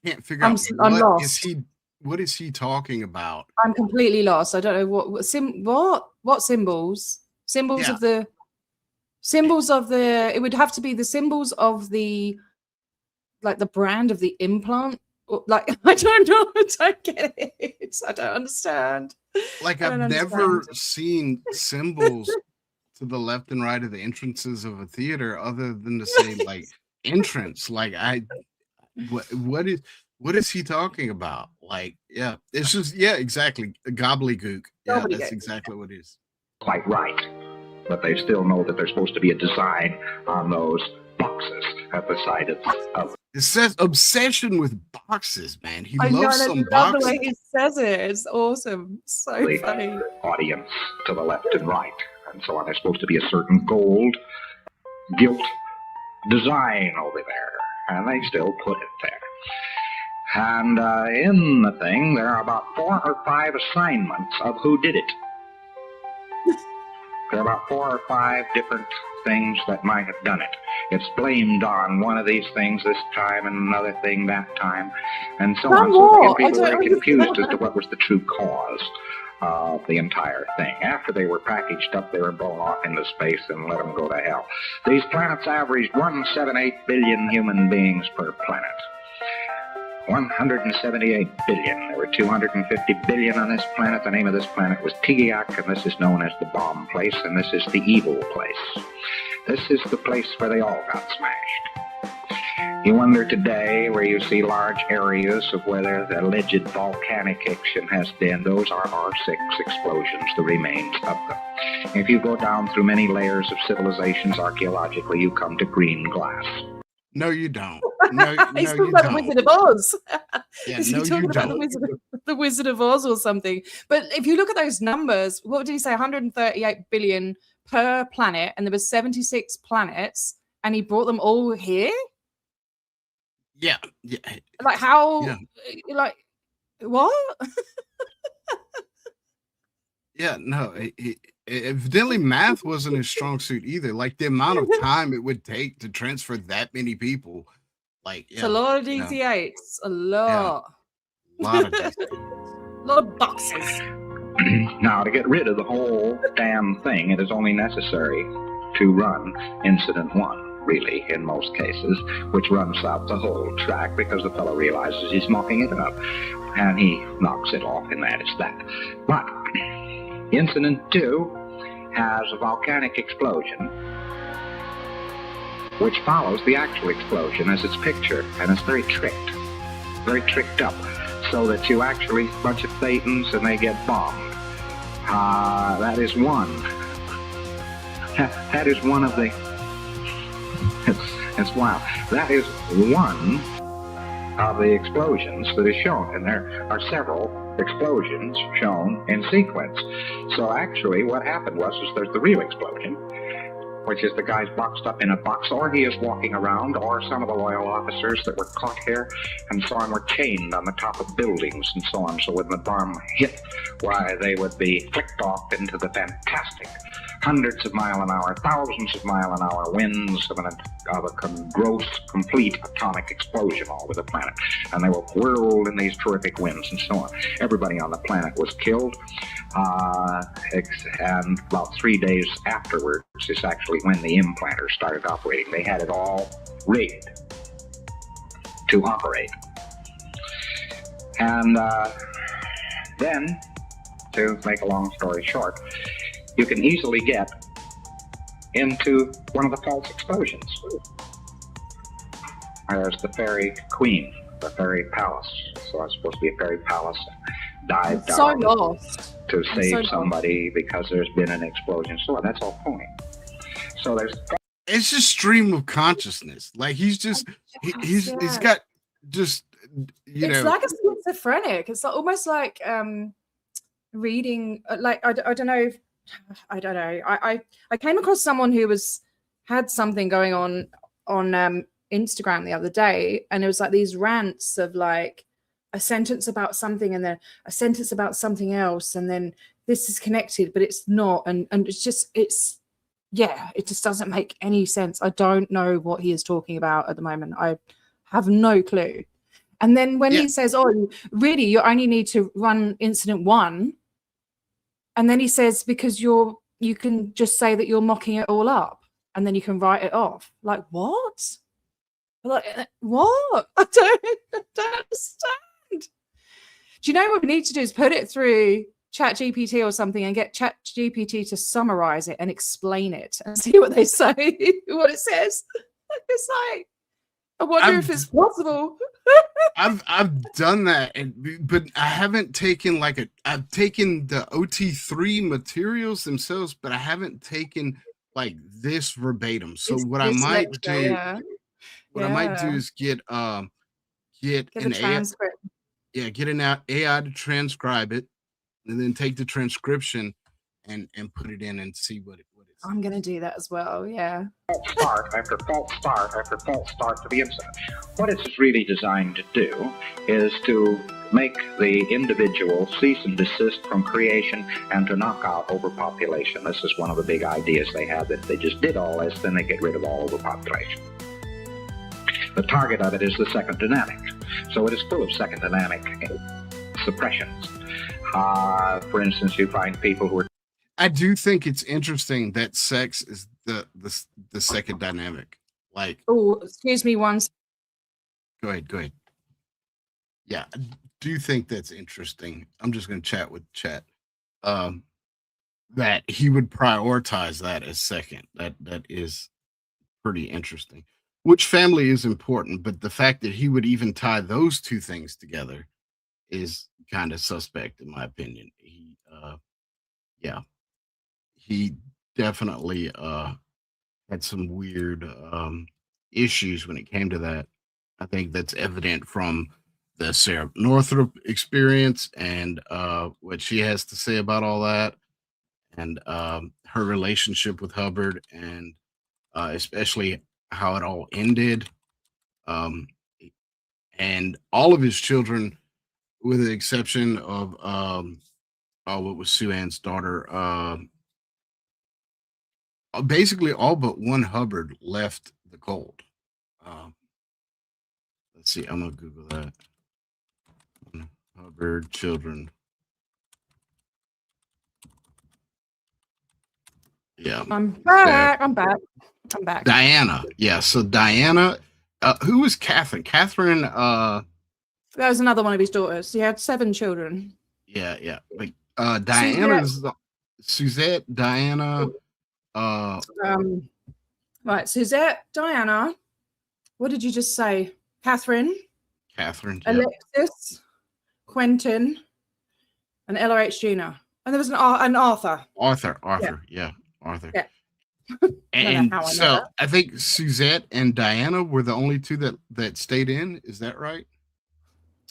can't figure out I'm what lost. what is he talking about? I'm completely lost. I don't know what symbols Yeah. of the symbols of the. It would have to be the symbols of the, like, the brand of the implant. Like, I don't know. I don't get it. I don't understand. Like, I I've don't never understand. seen symbols to the left and right of the entrances of a theater other than to say like entrance. Like, what is he talking about? Like, yeah, it's just, yeah, exactly, gobbledygook. Yeah, that's Gobbledygook. exactly what it is. Quite right, but they still know that there's supposed to be a design on those boxes at the side of. It says obsession with boxes, man. He I know, loves and some I love boxes. the way he says it. It's awesome. So The funny. audience to the left and right, and so on. There's supposed to be a certain gold gilt design over there, and they still put it there. And in the thing, there are about 4 or 5 assignments of who did it. There are about 4 or 5 different things that might have done it. It's blamed on one of these things this time and another thing that time, and so on. So people were confused as to what was the true cause of the entire thing. After they were packaged up, they were blown off into space and let them go to hell. These planets averaged 178 billion human beings per planet. 178 billion. There were 250 billion on this planet. The name of this planet was Tigiak, and this is known as the bomb place, and this is the evil place. This is the place where they all got smashed. You wonder today where you see large areas of where the alleged volcanic action has been. Those are R6 explosions, the remains of them. If you go down through many layers of civilizations archaeologically, you come to green glass. No, you don't. No, He's no, talking you about don't. the Wizard of Oz. Yeah, Is he no, talking you about don't. the Wizard of Oz or something? But if you look at those numbers, what did he say? 138 billion per planet, and there were 76 planets, and he brought them all here. Yeah, yeah. Like, how? Yeah. Like, what? Yeah, no. Evidently, math wasn't his strong suit either. Like, the amount of time it would take to transfer that many people. Like, yeah, It's a lot of DT8s. A lot. Yeah, a lot of DT8s. A lot of boxes. Now, to get rid of the whole damn thing, it is only necessary to run Incident 1, really, in most cases, which runs out the whole track because the fellow realizes he's mucking it up, and he knocks it off, and that is that. But Incident 2 has a volcanic explosion, which follows the actual explosion as its picture, and it's very tricked up, so that you actually a bunch of Thetans and they get bombed. That is one. That is one of the. It's wild. That is one of the explosions that is shown, and there are several explosions shown in sequence. So actually, what happened was there's the real explosion, which is the guy's boxed up in a box, or he is walking around, or some of the loyal officers that were caught here and so on were chained on the top of buildings and so on. So when the bomb hit, why, they would be flicked off into the fantastic hundreds of mile an hour, thousands of mile an hour winds of a gross, complete atomic explosion all over the planet. And they were whirled in these terrific winds and so on. Everybody on the planet was killed. And about 3 days afterwards is actually when the implanter started operating. They had it all rigged to operate. And then, to make a long story short, you can easily get into one of the false explosions. There's the fairy queen, the fairy palace. So it's supposed to be a fairy palace. Dive down So lost. to save somebody because there's been an explosion. So that's all phony. So there's. It's just stream of consciousness. Like, he's just he's got just it's like a schizophrenic. It's almost like reading. Like, I don't know. I don't know. I came across someone who had something going on Instagram the other day, and it was like these rants of like a sentence about something and then a sentence about something else, and then this is connected, but it's not. And it just doesn't make any sense. I don't know what he is talking about at the moment. I have no clue. And then when he says, oh, really, you only need to run incident 1. And then he says, because you can just say that you're mocking it all up and then you can write it off. Like, what? Like, what? I don't understand. Do you know what we need to do is put it through ChatGPT or something and get ChatGPT to summarize it and explain it and see what they say, what it says. It's like, I wonder if it's possible. I've done that, but I haven't taken I've taken the OT3 materials themselves, but I haven't taken like this verbatim. So what I might do is get an transcript. Get an AI to transcribe it, and then take the transcription and put it in and see what it's. I'm going to do that as well, yeah. False start after false start after false start to the incident. What it's really designed to do is to make the individual cease and desist from creation and to knock out overpopulation. This is one of the big ideas they have, that if they just did all this, then they get rid of all overpopulation. The target of it is the second dynamic. So it is full of second dynamic suppressions. For instance, you find people who are... I do think it's interesting that sex is the second dynamic. Like, oh, excuse me once. Go ahead. Yeah, I do think that's interesting. I'm just going to chat with chat. That he would prioritize that as second. That is pretty interesting. Which family is important, but the fact that he would even tie those two things together is kind of suspect, in my opinion. He definitely had some weird issues when it came to that. I think that's evident from the Sarah Northrop experience and what she has to say about all that, and her relationship with Hubbard, and especially how it all ended. And all of his children, with the exception of what was Sue Ann's daughter, basically all but one Hubbard left the cold. Let's see, I'm gonna Google that. Hubbard children. Yeah, I'm back. Diana. Yeah, so Diana, who was Catherine? Catherine, that was another one of his daughters. He had 7 children. Yeah. Like Diana's Suzette, Diana. Right, Suzette, Diana. What did you just say? Catherine. Yeah. Alexis, Quentin, and LRH Jr. And there was an Arthur. Arthur. Yeah. And so I think Suzette and Diana were the only two that stayed in. Is that right?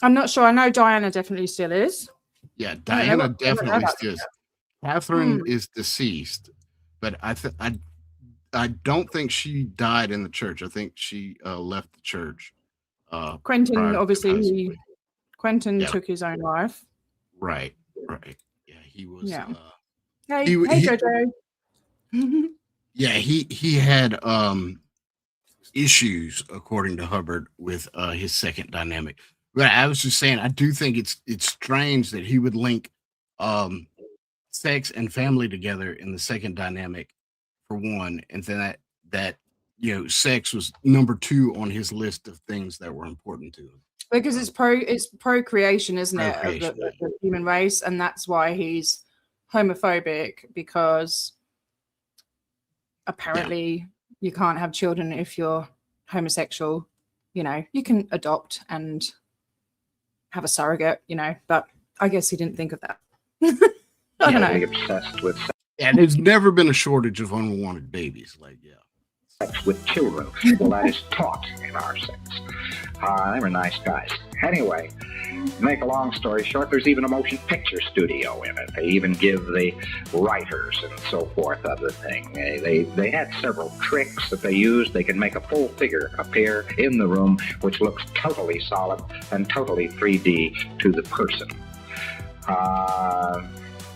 I'm not sure. I know Diana definitely still is. Yeah, Diana definitely still is. Catherine is deceased, but I don't think she died in the church. I think she left the church. Quentin, obviously, Quentin took his own life. Right. Yeah, he was. Yeah. Hey, Jojo. Yeah, he had issues, according to Hubbard, with his second dynamic. But I was just saying, I do think it's strange that he would link sex and family together in the second dynamic, for one, and then that sex was number 2 on his list of things that were important to him. Because it's procreation, isn't it, of the human race, and that's why he's homophobic, because apparently you can't have children if you're homosexual. You can adopt and have a surrogate, but I guess he didn't think of that. I don't know. Obsessed with sex. And there's never been a shortage of unwanted babies. Sex with children. Well, that is taught in our sects. They were nice guys. Anyway, to make a long story short, there's even a motion picture studio in it. They even give the writers and so forth of the thing. They had several tricks that they used. They can make a full figure appear in the room, which looks totally solid and totally 3D to the person.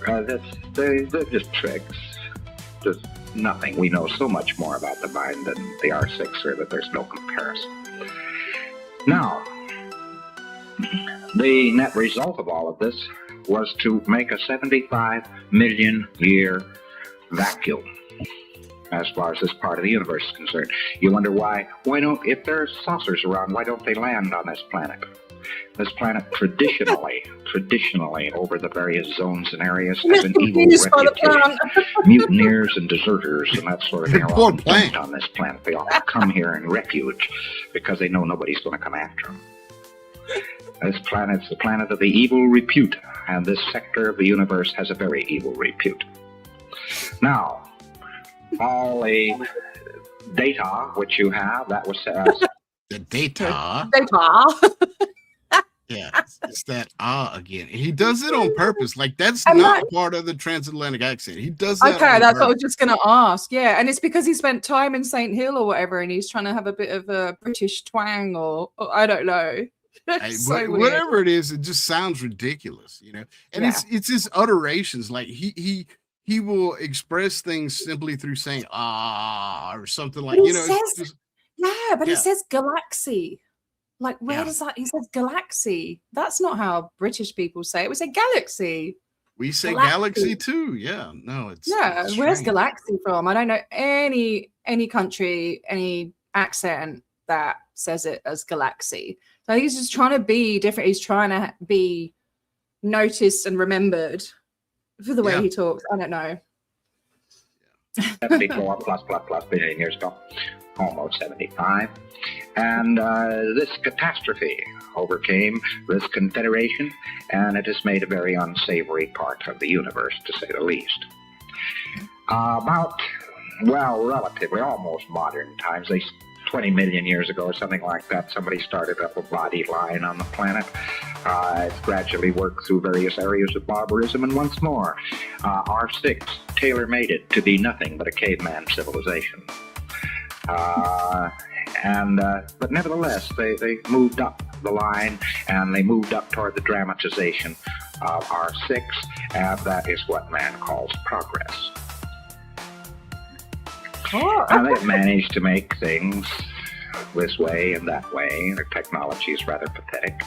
They're just tricks. Just nothing. We know so much more about the mind than the R6 here that there's no comparison. Now, the net result of all of this was to make a 75 million year vacuum as far as this part of the universe is concerned. You wonder why don't, if there's saucers around, why don't they land on this planet? This planet traditionally, over the various zones and areas, has an evil reputation. Mutineers and deserters and that sort of thing are all dumped on this planet. They all come here in refuge because they know nobody's going to come after them. This planet's the planet of the evil repute, and this sector of the universe has a very evil repute. Now, all the data which you have, that was the data. Yeah, it's that again. He does it on purpose. Like that's not part of the transatlantic accent. He does that. Okay, that's what I was just going to ask. Yeah, and it's because he spent time in St. Hill or whatever, and he's trying to have a bit of a British twang, or I don't know. So whatever it is, it just sounds ridiculous, you know. And it's his utteration. Like he will express things simply through saying or something like, you know. He says galaxy. Like, where does that? He says galaxy. That's not how British people say it. We say galaxy. We say galaxy too. Yeah. No, it's where's galaxy from? I don't know any country, any accent that says it as galaxy. So I think he's just trying to be different. He's trying to be noticed and remembered for the way he talks. I don't know. 74 plus billion years ago, almost 75. And this catastrophe overcame this confederation, and it has made a very unsavory part of the universe, to say the least. Relatively, almost modern times, 20 million years ago or something like that, somebody started up a body line on the planet. It gradually worked through various areas of barbarism, and once more, R6 tailor-made it to be nothing but a caveman civilization. But nevertheless, they moved up the line, and they moved up toward the dramatization of R6, and that is what man calls progress. And they've managed to make things this way and that way. Their technology is rather pathetic.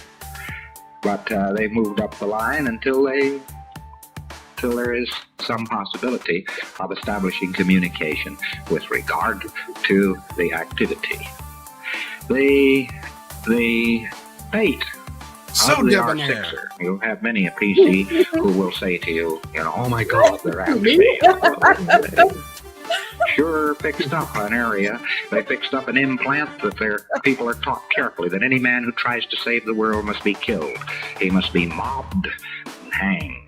But they moved up the line until there is some possibility of establishing communication with regard to the activity. The fate of the R6er. You'll have many a PC who will say to you, oh my God, they're after me. Sure fixed up an area. They fixed up an implant that their people are taught carefully that any man who tries to save the world must be killed. He must be mobbed and hanged.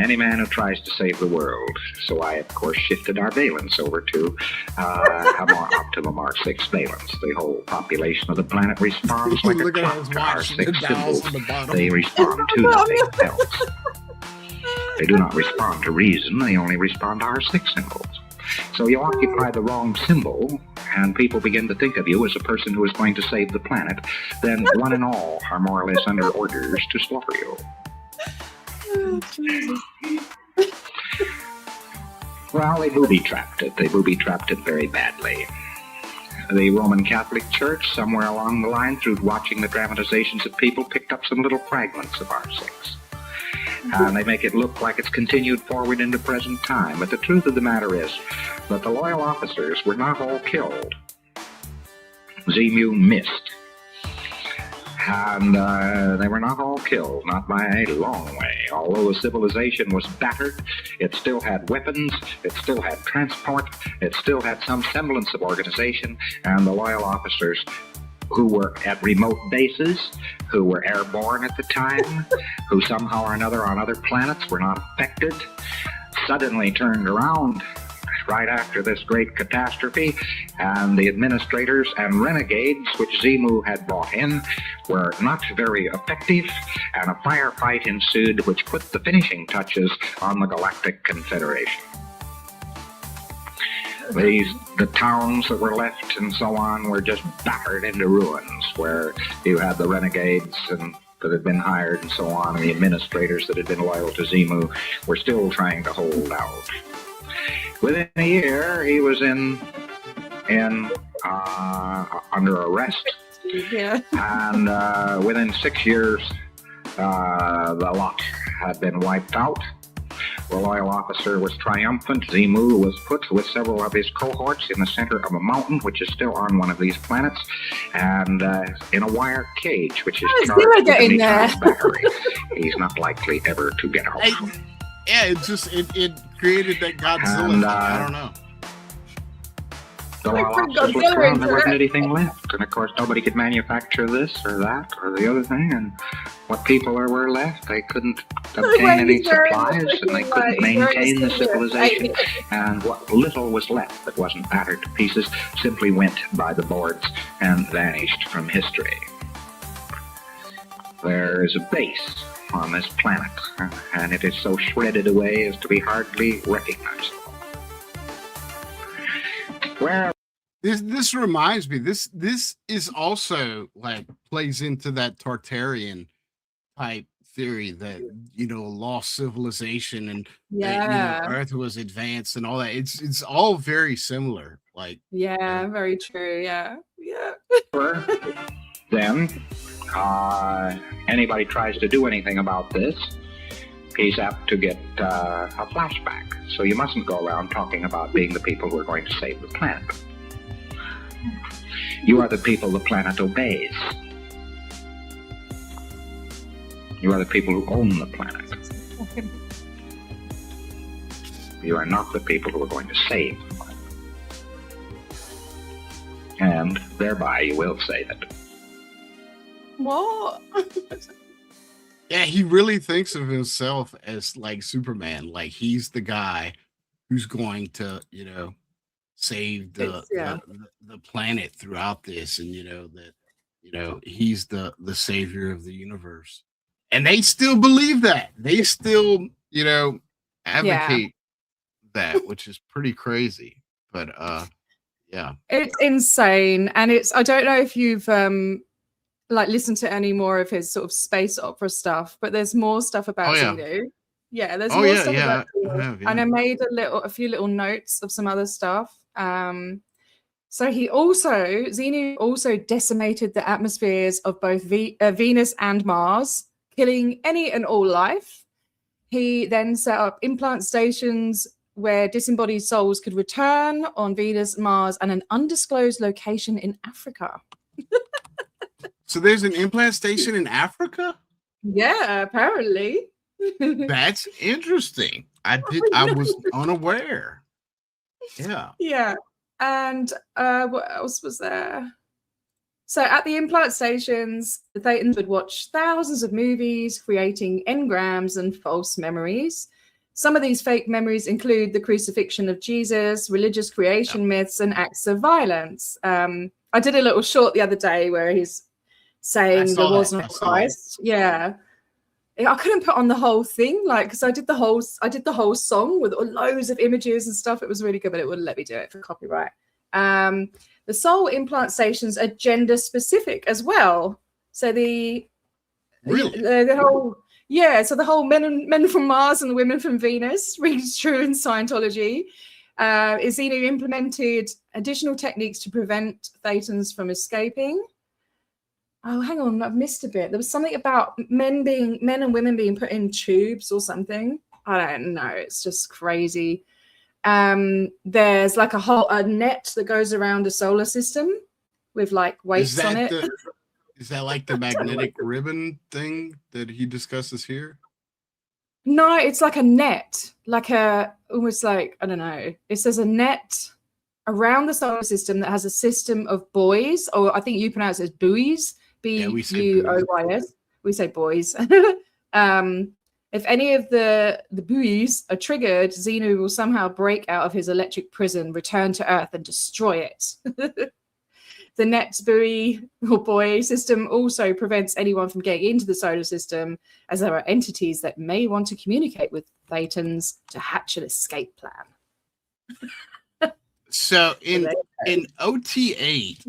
Any man who tries to save the world. So I, of course, shifted our valence over to a more optimum R6 valence. The whole population of the planet responds like a clock to R6 symbols. They respond to nothing else. They do not respond to reason, they only respond to R6 symbols. So you occupy the wrong symbol, and people begin to think of you as a person who is going to save the planet, then one and all are more or less under orders to slaughter you. Oh, Jesus. Well, they booby-trapped it. They booby-trapped it very badly. The Roman Catholic Church, somewhere along the line, through watching the dramatizations of people, picked up some little fragments of R6. And they make it look like it's continued forward into present time. But the truth of the matter is that the loyal officers were not all killed. Xenu missed. And they were not all killed, not by a long way. Although the civilization was battered, it still had weapons, it still had transport, it still had some semblance of organization, and the loyal officers who were at remote bases, who were airborne at the time, who somehow or another on other planets were not affected, suddenly turned around right after this great catastrophe, and the administrators and renegades which Xenu had brought in were not very effective, and a firefight ensued which put the finishing touches on the Galactic Confederation. The towns that were left and so on were just battered into ruins, where you had the renegades and that had been hired and so on, and the administrators that had been loyal to Xenu were still trying to hold out. Within a year, he was under arrest. Yeah. And within 6 years, the lot had been wiped out. The loyal officer was triumphant. Xenu was put with several of his cohorts in the center of a mountain, which is still on one of these planets, and in a wire cage, which is charged with an eternal battery. He's not likely ever to get out. Yeah, it created that Godzilla thing. I don't know. The loyal officers were found, there wasn't anything left. And of course, nobody could manufacture this or that or the other thing. And what people were left, they couldn't obtain any supplies, and they couldn't maintain the civilization. And what little was left that wasn't battered to pieces simply went by the boards and vanished from history. There is a base on this planet, and it is so shredded away as to be hardly recognizable. Where this reminds me, this is also like plays into that Tartarian type theory that lost civilization and that, Earth was advanced and all that. It's all very similar. Like very true. Yeah. Then anybody tries to do anything about this, he's apt to get a flashback. So you mustn't go around talking about being the people who are going to save the planet. You are the people the planet obeys. You are the people who own the planet. You are not the people who are going to save the planet. And thereby you will save it. What? Yeah, he really thinks of himself as like Superman. Like he's the guy who's going to, save the planet throughout this, and he's the savior of the universe. And they still believe that. They still, advocate that, which is pretty crazy. But yeah. It's insane. And I don't know if you've listened to any more of his sort of space opera stuff, but there's more stuff about Xenu. Yeah, there's more stuff about Xenu. And I made a few little notes of some other stuff. So Xenu also decimated the atmospheres of both Venus and Mars, killing any and all life. He then set up implant stations where disembodied souls could return on Venus, Mars, and an undisclosed location in Africa. So there's an implant station in Africa? Yeah, apparently. That's interesting. I was unaware. Yeah. Yeah. And what else was there? So at the implant stations, the Thetans would watch thousands of movies, creating engrams and false memories. Some of these fake memories include the crucifixion of Jesus, religious creation myths, and acts of violence. I did a little short the other day where he's saying there was no Christ. Yeah. I couldn't put on the whole thing, because I did the whole song with loads of images and stuff. It was really good, but it wouldn't let me do it for copyright. The soul implant stations are gender specific as well. So the whole men from Mars and the women from Venus rings true in Scientology. Xenu implemented additional techniques to prevent Thetans from escaping. Oh, hang on, I've missed a bit. There was something about men and women being put in tubes or something. I don't know. It's just crazy. There's like a net that goes around the solar system with like weights on it. Is that like the magnetic ribbon thing that he discusses here? No, it's like a net, almost like, I don't know. It says a net around the solar system that has a system of buoys, or I think you pronounce it as buoys. B-U-O-Y-S. We say boys. If any of the buoys are triggered, Xenu will somehow break out of his electric prison, return to Earth, and destroy it. The net buoy or buoy system also prevents anyone from getting into the solar system, as there are entities that may want to communicate with Thetans to hatch an escape plan. So in OT8,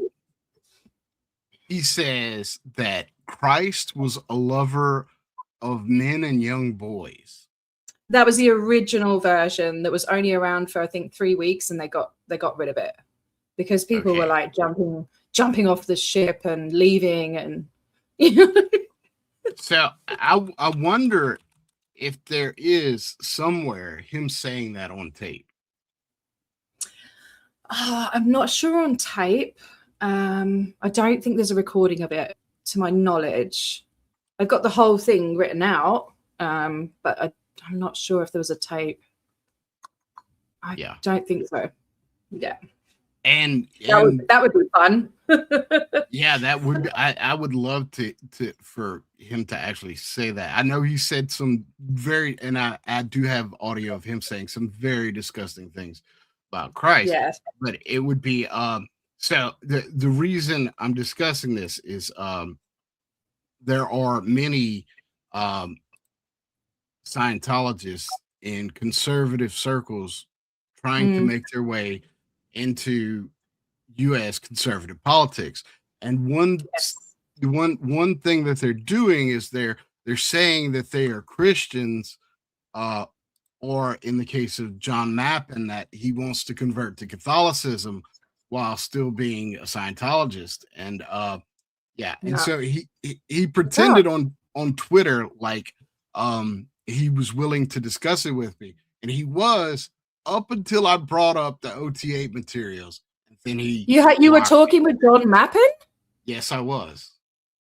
he says that Christ was a lover of men and young boys. That was the original version that was only around for I think 3 weeks, and they got rid of it because people were like jumping off the ship and leaving, and So I wonder if there is somewhere him saying that on tape. I'm not sure on tape. I don't think there's a recording of it, to my knowledge. I've got the whole thing written out, but I'm not sure if there was a tape. I don't think so. Yeah. And that would be fun. Yeah, that would be, I would love to for him to actually say that. I know he said some very, and I do have audio of him saying some very disgusting things about Christ. Yes. But it would be so the reason I'm discussing this is there are many Scientologists in conservative circles trying to make their way into U.S. conservative politics, and one thing that they're doing is they're saying that they are Christians, or in the case of John Mappin, that he wants to convert to Catholicism while still being a Scientologist, and so he pretended on Twitter like he was willing to discuss it with me, and he was up until I brought up the OT8 materials. Then you were talking with John Mappin? Yes, I was.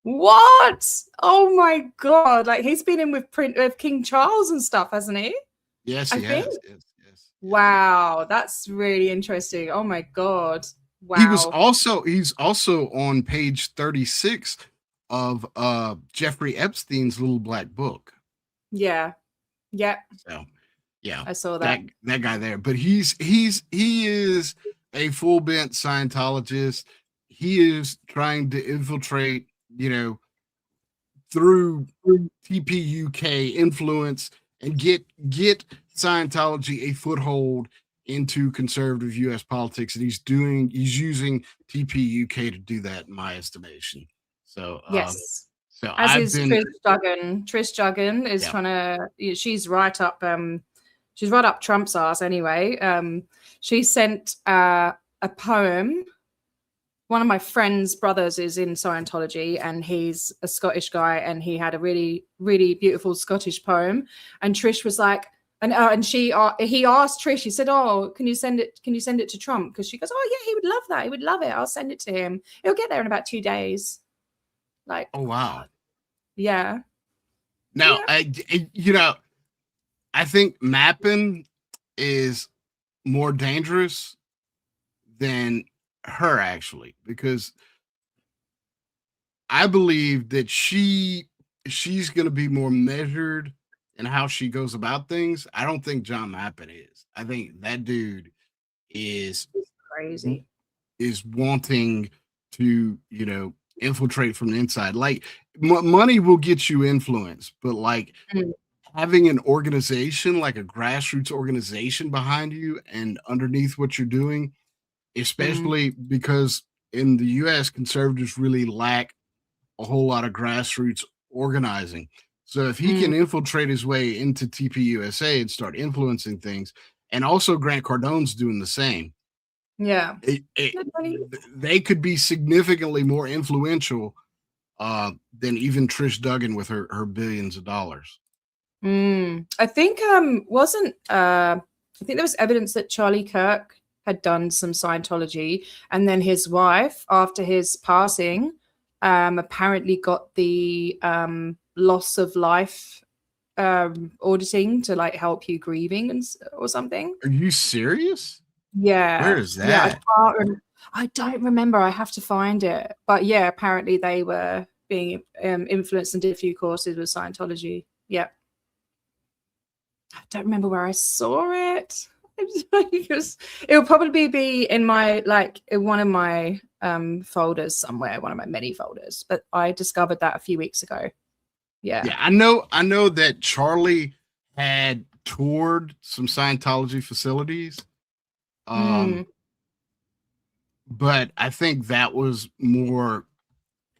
What? Oh my god! Like he's been in with King Charles and stuff, hasn't he? Yes, he has. Yes. Wow, that's really interesting. Oh my god! Wow. He's also on page 36 of Jeffrey Epstein's Little Black Book. Yeah. So yeah, I saw that guy there. But he is a full bent Scientologist. He is trying to infiltrate, through TPUK influence and get Scientology a foothold into conservative U.S. politics, and he's using TPUK to do that, in my estimation. So yes. So as is Trish Duggan. Trish Duggan is trying to. She's right up Trump's ass anyway. She sent a poem. One of my friend's brothers is in Scientology, and he's a Scottish guy, and he had a really, really beautiful Scottish poem. And Trish was like, he asked Trish. He said, "Oh, can you send it to Trump?" Because she goes, "Oh yeah, he would love that. He would love it. I'll send it to him. He'll get there in about 2 days." Like, oh wow, yeah. Now, yeah. I think Mappin is more dangerous than her, actually, because I believe that she's going to be more measured in how she goes about things. I don't think John Mappin is. I think that dude is crazy, is wanting to, infiltrate from the inside. Like money will get you influence, but like having an organization, like a grassroots organization behind you and underneath what you're doing, especially because in the US, conservatives really lack a whole lot of grassroots organizing. So if he can infiltrate his way into TPUSA and start influencing things, and also Grant Cardone's doing the same. Yeah. They could be significantly more influential than even Trish Duggan with her billions of dollars. I think I think there was evidence that Charlie Kirk had done some Scientology, and then his wife, after his passing, apparently got the loss of life auditing to like help you grieving or something. Are you serious? Yeah. Where is that? Yeah, I don't remember. I have to find it. But yeah, apparently they were being influenced and did a few courses with Scientology. Yeah. I don't remember where I saw it. It'll probably be in my in one of my folders somewhere, one of my many folders. But I discovered that a few weeks ago. Yeah. Yeah, I know that Charlie had toured some Scientology facilities. But I think that was more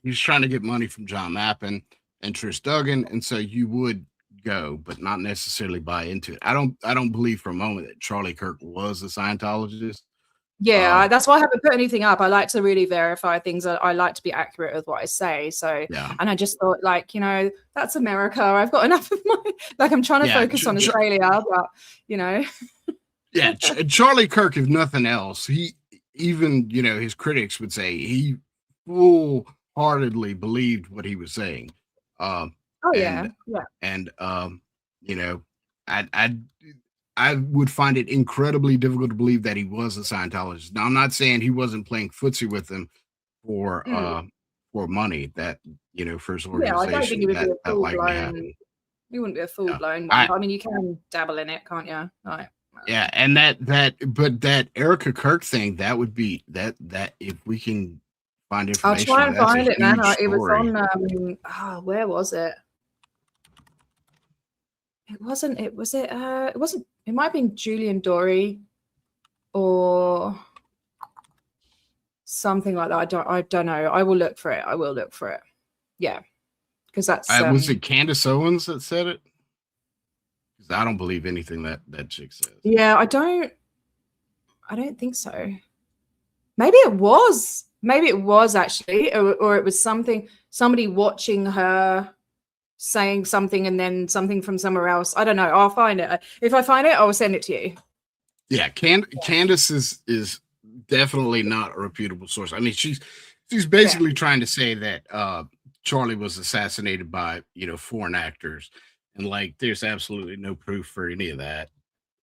he's trying to get money from John Mappin and Trish Duggan, and so you would go, but not necessarily buy into it. I don't believe for a moment that Charlie Kirk was a Scientologist. Yeah, that's why I haven't put anything up. I like to really verify things. I like to be accurate with what I say. So, yeah. And I just thought, like, you know, that's America. I've got enough of my, like, I'm trying to focus on Australia, but, you know. Yeah, Charlie Kirk, if nothing else, he even, you know, his critics would say he full-heartedly believed what he was saying. Oh, and, yeah. And, you know, I would find it incredibly difficult to believe that he was a Scientologist. Now, I'm not saying he wasn't playing footsie with them for money, that, you know, for his organization. Yeah, I don't think he would be a full-blown. He wouldn't be a full-blown one. I mean, you can dabble in it, can't you? Right. Yeah, and that Erica Kirk thing, that would be that if we can find information. I'll try and find it, man. It was on where was it? It wasn't, it might have been Julian Dory or something like that. I don't know. I will look for it. Yeah. Because that's was it Candace Owens that said it? Because I don't believe anything that chick says. Yeah, I don't think so. Maybe it was actually, or it was somebody watching her saying something and then something from somewhere else. I don't know. I'll find it. If I find it, I'll send it to you. Yeah, Candace is definitely not a reputable source. I mean, she's basically trying to say that Charlie was assassinated by, you know, foreign actors, and like there's absolutely no proof for any of that.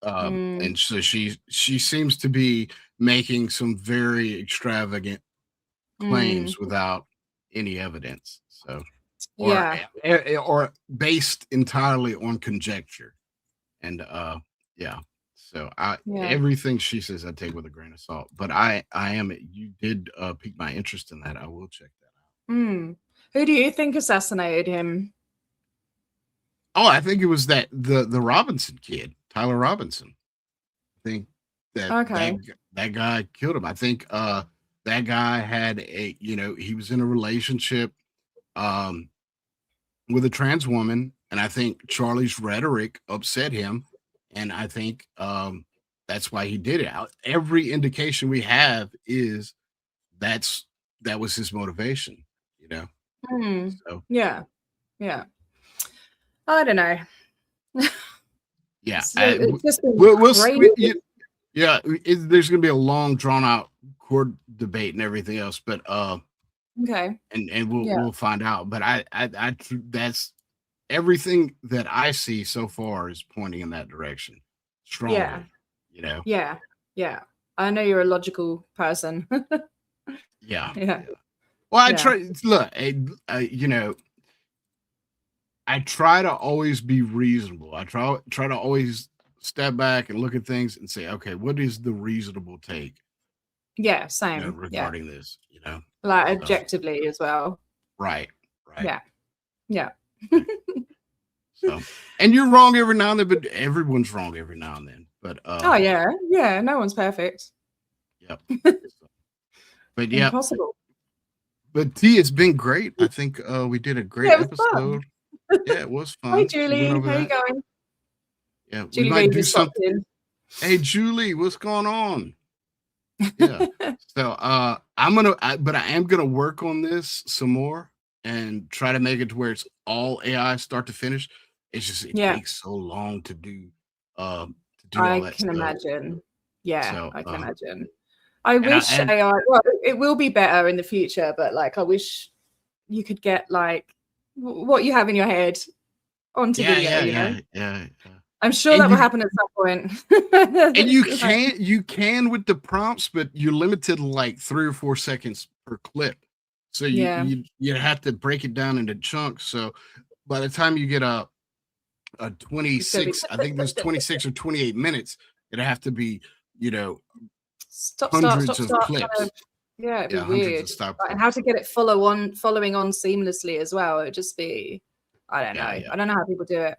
And so she seems to be making some very extravagant claims without any evidence. So or based entirely on conjecture. And so everything she says I take with a grain of salt. But you did pique my interest in that. I will check that out. Who do you think assassinated him? Oh, I think it was the Robinson kid, Tyler Robinson. I think that guy killed him. I think that guy had he was in a relationship with a trans woman, and I think Charlie's rhetoric upset him, and I think that's why he did it. Every indication we have is that was his motivation, you know. So, yeah. I don't know. Yeah, it's just there's going to be a long, drawn out court debate and everything else, but okay, and we'll find out. But I that's everything that I see so far is pointing in that direction strongly. Yeah, you know. Yeah. I know you're a logical person. Yeah. Well, I try. Look, you know, I try to always be reasonable. I try to always step back and look at things and say, okay, what is the reasonable take? Yeah, same. You know, regarding this, you know, like objectively as well. Right. Yeah. So, and you're wrong every now and then, but everyone's wrong every now and then. But yeah, no one's perfect. Yep. But yeah, impossible. But T, it's been great. I think we did a great episode. Yeah, it was fun. Hey, Julie, how you going? Yeah, Julie, we might do something. Hey, Julie, what's going on? Yeah. So I am gonna work on this some more and try to make it to where it's all AI start to finish. It's just it takes so long to do all that. I can imagine. Yeah, so, I can imagine. I wish AI. Well, it will be better in the future, but like I wish you could get like what you have in your head onto video. Yeah. I'm sure that will happen at some point. And you can with the prompts, but you're limited to like 3 or 4 seconds per clip. So you have to break it down into chunks. So by the time you get a 26, I think there's 26 or 28 minutes, it'll have to be, you know, hundreds of clips. It'd be weird. And how to get it following on seamlessly as well. It'd just be, I don't know. I don't know how people do it.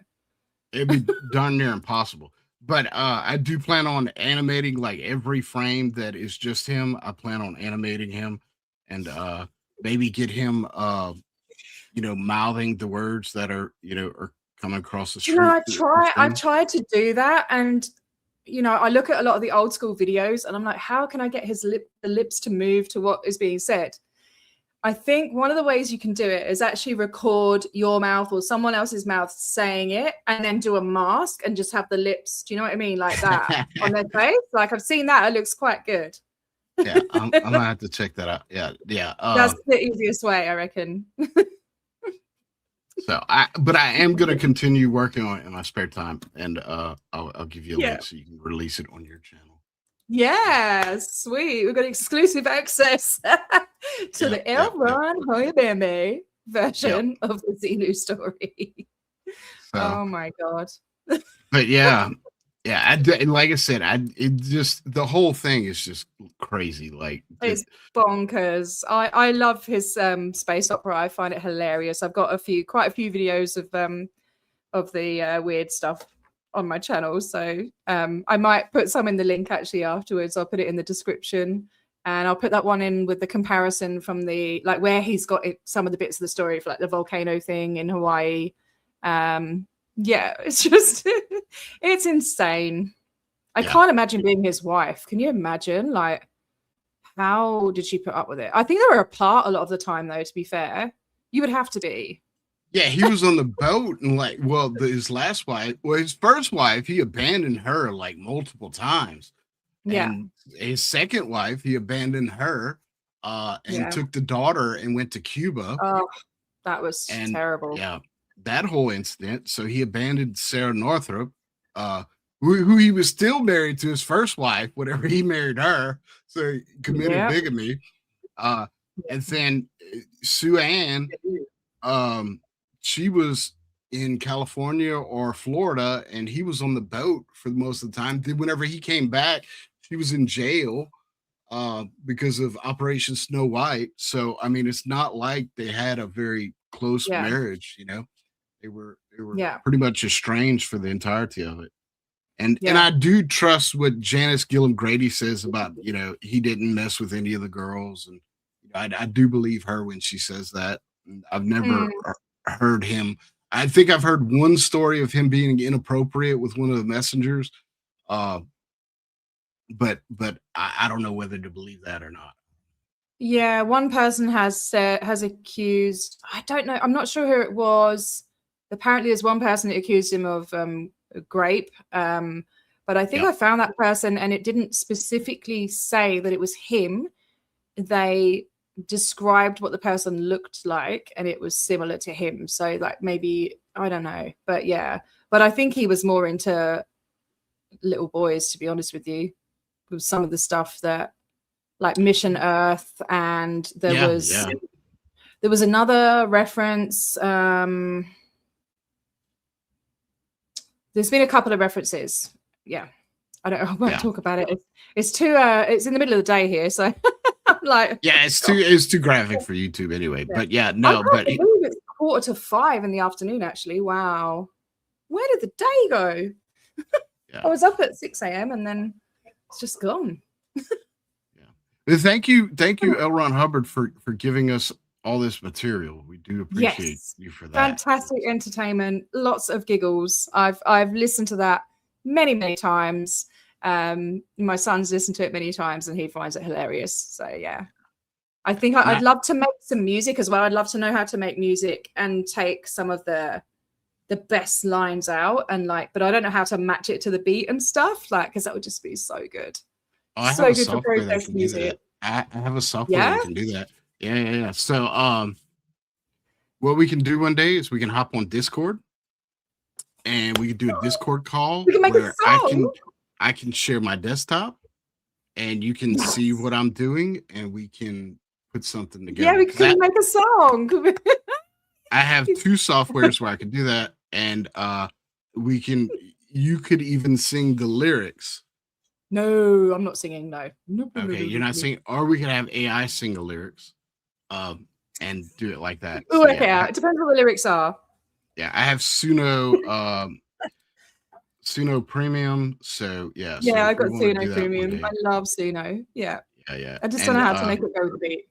It'd be darn near impossible. But I do plan on animating like every frame that is just him. I plan on animating him and maybe get him mouthing the words that are are coming across the street. I've tried to do that, and I look at a lot of the old school videos and I'm like, how can I get the lips to move to what is being said? I think one of the ways you can do it is actually record your mouth or someone else's mouth saying it, and then do a mask and just have the lips, do you know what I mean, like that on their face. Like, I've seen that, it looks quite good. Yeah, I'm gonna have to check that out. Yeah. That's the easiest way, I reckon. So but I am gonna continue working on it in my spare time, and I'll give you a link so you can release it on your channel. Yeah, sweet. We've got exclusive access to the Elron Hoyabembe version of the Xenu story. So, oh my god. But yeah, like I said, it just, the whole thing is just crazy. Like, it's bonkers. I love his space opera. I find it hilarious. I've got quite a few videos of the weird stuff on my channel, so I might put some in the link actually afterwards. I'll put it in the description, and I'll put that one in with the comparison from the, like, where he's got some of the bits of the story for, like, the volcano thing in Hawaii. Yeah, it's just it's insane. I can't imagine being his wife. Can you imagine? Like, how did she put up with it? I think they were apart a lot of the time, though, to be fair. You would have to be. Yeah, he was on the boat, and like, well, his last wife, his first wife, he abandoned her like multiple times. Yeah. And his second wife, he abandoned her and took the daughter and went to Cuba. Oh, that was terrible. Yeah, that whole incident. So he abandoned Sarah Northrop, who he was still married to his first wife, whenever he married her. So he committed bigamy. And then Sue Ann, she was in California or Florida, and he was on the boat for most of the time. Then whenever he came back, she was in jail because of Operation Snow White. So I mean, it's not like they had a very close marriage. They were pretty much estranged for the entirety of it. And I do trust what Janice Gillum Grady says about, he didn't mess with any of the girls, and I do believe her when she says that. I've never heard him. I think I've heard one story of him being inappropriate with one of the messengers, but I don't know whether to believe that or not. Yeah, one person has accused. I don't know. I'm not sure who it was. Apparently, there's one person that accused him of grape. But I think I found that person, and it didn't specifically say that it was him. They described what the person looked like, and it was similar to him. So, like, maybe, I don't know, but yeah. But I think he was more into little boys, to be honest with you, with some of the stuff that, like, Mission Earth, and there was another reference. There's been a couple of references. Yeah, I won't talk about it. It's too. It's in the middle of the day here, so I'm like, it's too graphic for YouTube anyway. But it's 4:45 in the afternoon. Actually, wow, where did the day go? I was up at 6 a.m. and then it's just gone. Thank you, Elron Hubbard, for giving us all this material. We do appreciate you for that. Fantastic entertainment, lots of giggles. I've listened to that many times. My son's listened to it many times, and he finds it hilarious. So yeah, I think I'd love to make some music as well. I'd love to know how to make music and take some of the best lines out, and but I don't know how to match it to the beat and stuff, because that would just be so good. I so good for process music. I have a software that can do that. Yeah. So what we can do one day is we can hop on Discord, and we can do a Discord call where I can share my desktop, and you can see what I'm doing, and we can put something together. Yeah, we can make a song. I have two softwares where I can do that, and you could even sing the lyrics. No, I'm not singing. No. Okay, you're not singing, or we could have AI sing the lyrics, and do it like that. Oh, okay. It depends what the lyrics are. Yeah, I have Xenu Premium. So yeah. Yeah, I got Xenu Premium. I love Xenu. Yeah. Yeah. I just don't know how to make it go with the beat.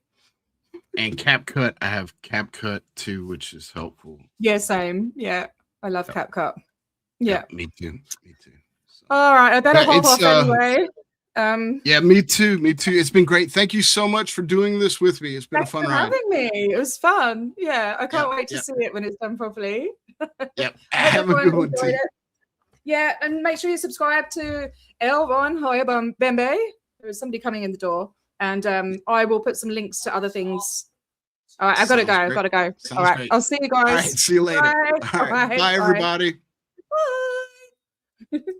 And CapCut, I have CapCut too, which is helpful. Yeah, same. Yeah, I love CapCut. Yeah. Me too. Me too. So. All right, I better hop off anyway. Yeah, me too. Me too. It's been great. Thank you so much for doing this with me. It's been a fun ride. Having me. It was fun. Yeah, I can't wait to see it when it's done properly. Yep. Have a good one too. Yeah, and make sure you subscribe to Elron Hoyabembe. There's somebody coming in the door, and I will put some links to other things. All right, I've got to go. I've got to go. All right, great. I'll see you guys. All right, see you later. Bye. All right, bye everybody. Bye.